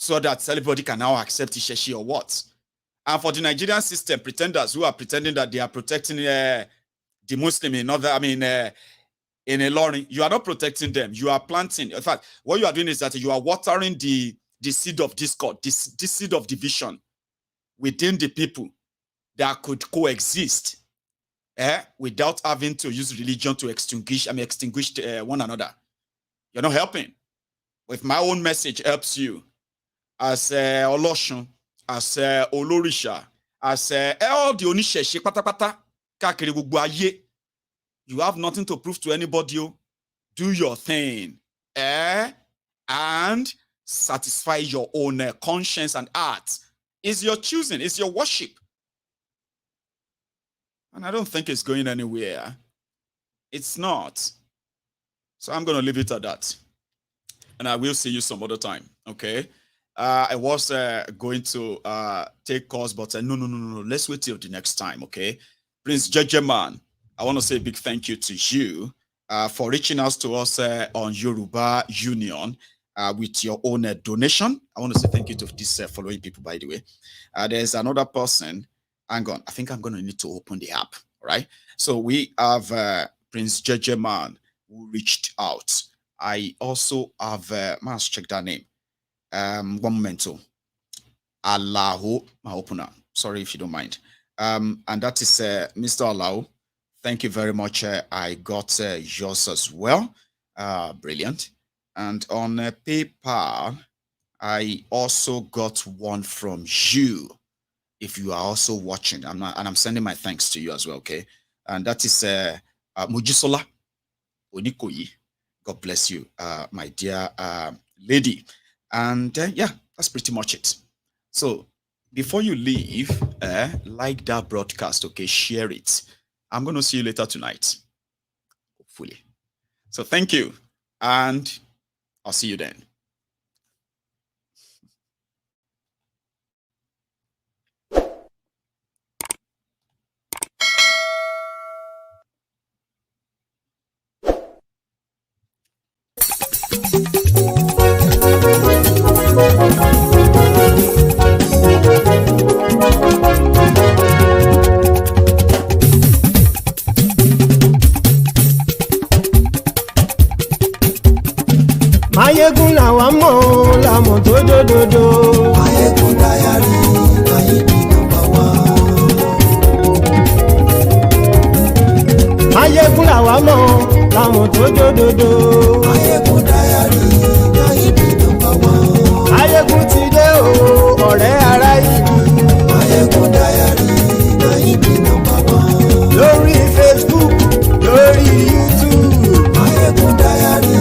So that everybody can now accept Isese or what. And for the Nigerian system, pretenders who are pretending that they are protecting the Muslim in Ilorin, you are not protecting them. You are planting. In fact, what you are doing is that you are watering the seed of discord, this seed of division within the people that could coexist without having to use religion to extinguish one another. You're not helping. If my own message helps you, as olorun, as olorisha, as all the onisese patapata kakiri gbogbo aye, you have nothing to prove to anybody. Do your thing, and satisfy your own conscience and heart. It's your choosing. It's your worship, and I don't think it's going anywhere. It's not. So I'm going to leave it at that, and I will see you some other time. Okay. I was going to take calls, but no. Let's wait till the next time, okay? Prince Jejeman, I want to say a big thank you to you for reaching out to us on Yoruba Union with your own donation. I want to say thank you to these following people, by the way. There's another person. Hang on. I think I'm going to need to open the app, all right? So we have Prince Jejeman who reached out. I also have, let's check that name. One momento. Allahu, my opener. Sorry if you don't mind. And that is Mr. Allahu. Thank you very much. I got yours as well. Brilliant. And on PayPal, I also got one from you. If you are also watching, I'm sending my thanks to you as well. Okay. And that is Mujisola Onikoyi. God bless you, my dear lady. And yeah, that's pretty much it. So before you leave, like that broadcast, okay, share it. I'm going to see you later tonight, hopefully. So thank you, and I'll see you then. Mayegun làwa mọ̀ làmọ̀ tó dòdòdò. Mayegun dayari, Mayegun number one. làwa mọ̀ làwọn tó jódodo. Máyégún dáyàrí náírà nọ́mbà wán. Máyégún ti dé o ọ̀rẹ́ ará ìlú. Máyégún dáyàrí náírà nọ́mbà wán. Lórí Facebook lórí YouTube. Máyégún dáyàrí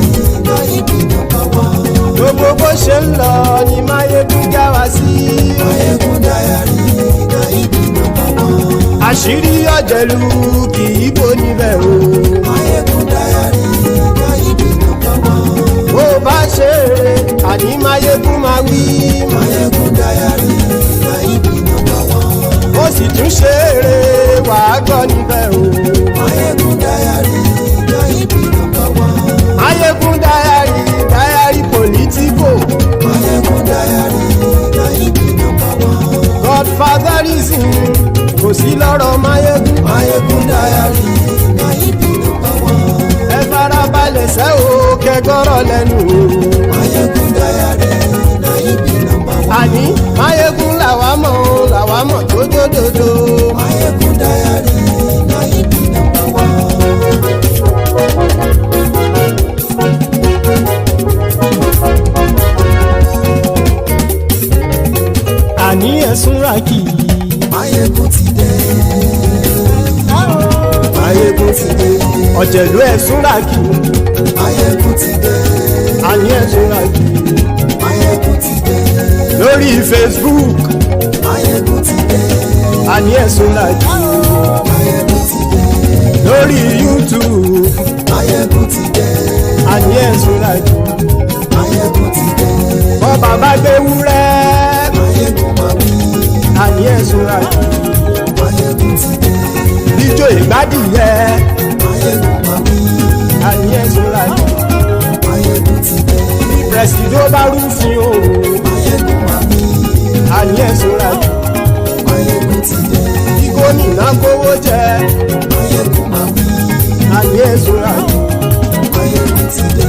náírà nọ́mbà wán. Gbogbo bó ṣe ń lọ ni Máyégún já wa sí. Máyégún dáyàrí náírà nọ́mbà wán. Àṣírí ọ̀jẹ̀lú kì í bò níbẹ̀ o. Máyégún dáyàrí náírà nọ́mbà wán. Bó bá ṣe eré àní Máyégún máa wí. Máyégún dáyàrí náírà nọ́mbà wán. Ó sì tún ṣe eré wàá gbọ́ níbẹ̀ o. Máyégún dáyàrí náírà nọ́mbà wán. Máyégún dáyàrí pòlítíkò. Máyégún dáyàrí náírà nọ́mbà wán. Godfatherism kò sí lọ́rọ̀ Máyégún. Máyégún dáyàrí náírà nọ́mbà wán. Ẹ farabalẹ̀ sẹ́ o kẹgọ́rọ̀ lẹ́nu o. Máyégún dáyàrí náírà nọ́mbà wán. Àní Máyégún làwa mọ̀ tó jódodo. Máyégún dáyàrí náírà nọ́mbà wán. Àní ẹ̀sùn ràkì. Máyégún ti dé. Máyégún ti dé. Ọ̀jẹ̀lú ẹ̀sùn ràkì. Máyégún ti dé. Àní ẹ̀sùn ràkì. Máyégún ti dé. Lórí Facebook. Máyégún ti dé. Àní ẹ̀sùn ràkì. Máyégún ti dé. Lórí YouTube. Máyégún ti dé. Àní ẹ̀sùn ràkì. Máyégún ti dé. Bọ́ bàbá gbé wúrẹ́. Máyégún máa wí. Àní ẹ̀sùn ràkì. Máyégún ti dé. Ijó ìgbádìyẹ. Máyégún máa wí. Àní ẹ̀sùn ràkì. Máyégún ti dé. Pẹ̀sìdó bá rúfin o. Máyégún máa wí. Àní ẹ̀sùn ràkì. Máyégún ti dé. Bí gómìnà kówó jẹ. Máyégún máa wí. Àní ẹ̀sùn ràkì. Máyégún ti dé.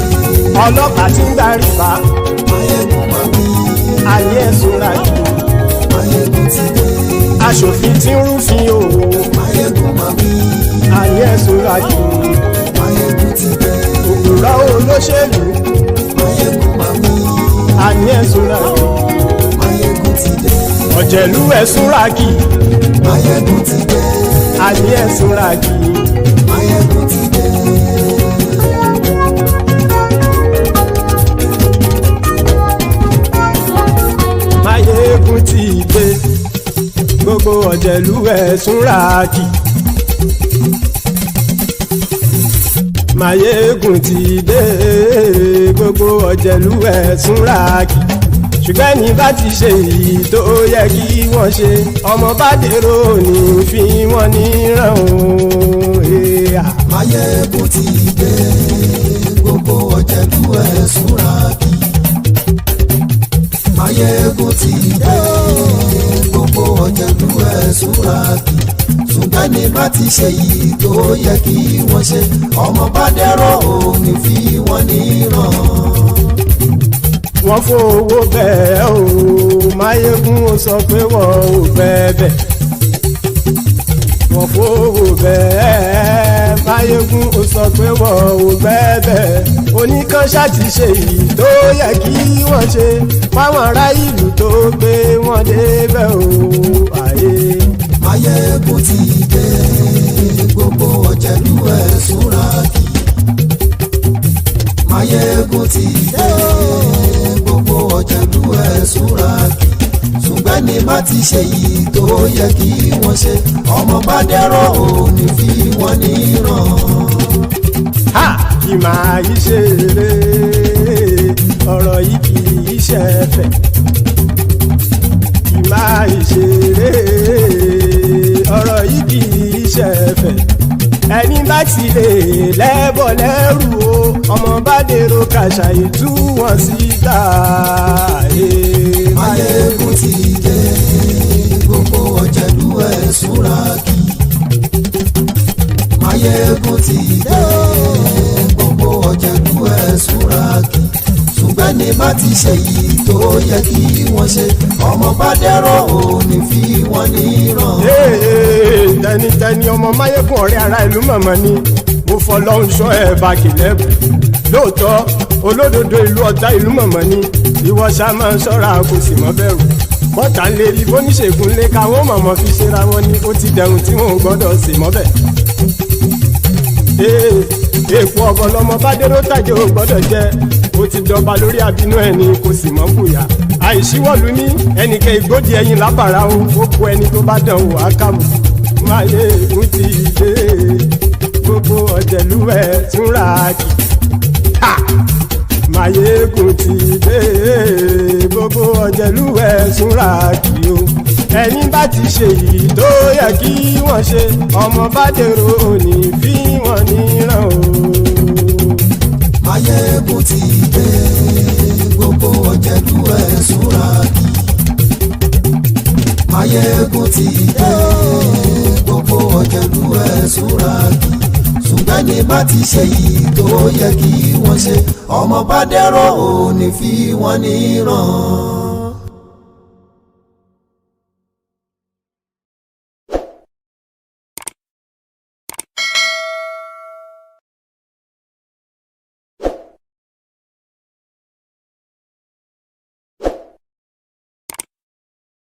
Ọlọ́pàá tí ń gba rìbá. Máyégún máa wí. Àní ẹ̀sùn ràkì. Máyégún ti dé. Aṣòfin tí ń rúfin o. Máyégún máa wí. Àní ẹ̀sùn ràkì. Máyégún ti dé. Òpùrọ́ olóṣèlú. Máyégún máa wí. Àní ẹ̀sùn ràkì. Máyégún ti dé. Ọ̀jẹ̀lú ẹ̀sùn ràkì. Máyégún ti dé. Àní ẹ̀sùn ràkì. Máyégún ti dé. Máyégún ti dé. Gbogbo ọ̀jẹ̀lú ẹ̀sùn ràkì. Máyégún ti dé. Gbogbo ọ̀jẹ̀lú ẹ̀sùn ràkì. Ṣùgbọ́n ní bá ti ṣe èyí tó yẹ kí wọ́n ṣe, ọmọ bá dèrò ní fi wọ́n níran o. Máyégún ti dé. Gbogbo ọ̀jẹ̀lú ẹ̀sùn ràkì. Máyégún ti dé. Gbogbo ọ̀jẹ̀lú ẹ̀sùn ràkì. Ṣùgbọ́n ní bá ti ṣe èyí tó yẹ kí wọ́n ṣe, ọmọ bá dèrò ní fi wọ́n níran. Wọ́n fowó bẹ́ẹ̀ o, Máyégún ó sọ pé wọ́n ò fẹ́ bẹ̀. Wọ́n fowó bẹ́ẹ̀, Máyégún ó sọ pé wọ́n ò fẹ́ bẹ̀. Oníkanṣá ti ṣe èyí tó yẹ kí wọ́n ṣe, fáwọn ará ìlú tó gbé wọn débẹ̀ o. Máyégún ti dé. Gbogbo ọ̀jẹ̀lú ẹ̀sùn ràkì. Máyégún ti dé. Gbogbo ọ̀jẹ̀lú ẹ̀sùn ràkì. Ṣùgbọ́n ní má ti ṣe yìí tó yẹ kí wọ́n ṣe, ọmọ bá dẹ́rọ̀ ò ní fi wọ́n níran. Kì máa yí ṣe eré, ọ̀rọ̀ yìí kì í ṣe ẹ̀fẹ̀. Kì máa yí ṣe eré, ọ̀rọ̀ yìí kì í ṣe ẹ̀fẹ̀. Ẹni bá ti lè lẹ́bọ̀ lẹ́rù o, ọmọ bá dèrò kàṣàyè tú wọn síta. Máyégún ti dé. Gbogbo ọ̀jẹ̀lú ẹ̀sùn ràkì. Máyégún ti dé. Gbogbo ọ̀jẹ̀lú ẹ̀sùn ràkì. Ṣùgbọ́n ní bá ti ṣe yìí tó yẹ kí wọ́n ṣe, ọmọ bá dẹ́rọ̀ ò ní fi wọ́n níran. Tẹnitẹni ọmọ Máyégún ọ̀rẹ́ ara ìlú mọ̀mọ́ ni mo fọlọ́hún ṣọ́ ẹ̀ bá kìlẹ́bù lóòótọ́ olódodo ìlú ọ̀tá ìlú mọ̀mọ́ ni ìwọ ṣá máa ń ṣọ́ra kò sì mọ́ bẹ̀rù bọ́tà ń lè rí bóníṣègùn lé káwọn mọ̀mọ́ fi ṣera wọn ni ó ti dẹrùn tí wọn ò gbọ́dọ̀ sè mọ́bẹ̀. èèpo ọ̀bọ̀lọmọ bá dérò tàjẹ́ ò gbọ́dọ̀ jẹ́ ó ti dọba lórí àbínú ẹni kò sì mọ́ bùyà àìsíwọ́lu ní ẹnìkẹ́ ìgbódì ẹyin lábàrá o ó kó ẹni tó bá dán wò á kàmù máyé ègún ti dé gbogbo ọ̀jẹ̀lú ẹ̀ túnra kì máyé ègún ti dé gbogbo ọ̀jẹ̀lú ẹ̀ túnra kì o ẹni bá ti ṣe yìí tó yẹ kí wọ́n ṣe ọmọ bá dèrò òní fi wọ́n níran o. máyé ègún ti dé gbogbo ọ̀jẹ̀lú ẹ̀ túnra kì máyé ègún ti dé gbogbo ọ̀jẹ̀lú ẹ̀ túnra kì ṣùgbọ́n ní bá ti ṣe yìí tó yẹ kí wọ́n ṣe ọmọ bá dẹ́rọ̀ ò ní fi wọ́n níran.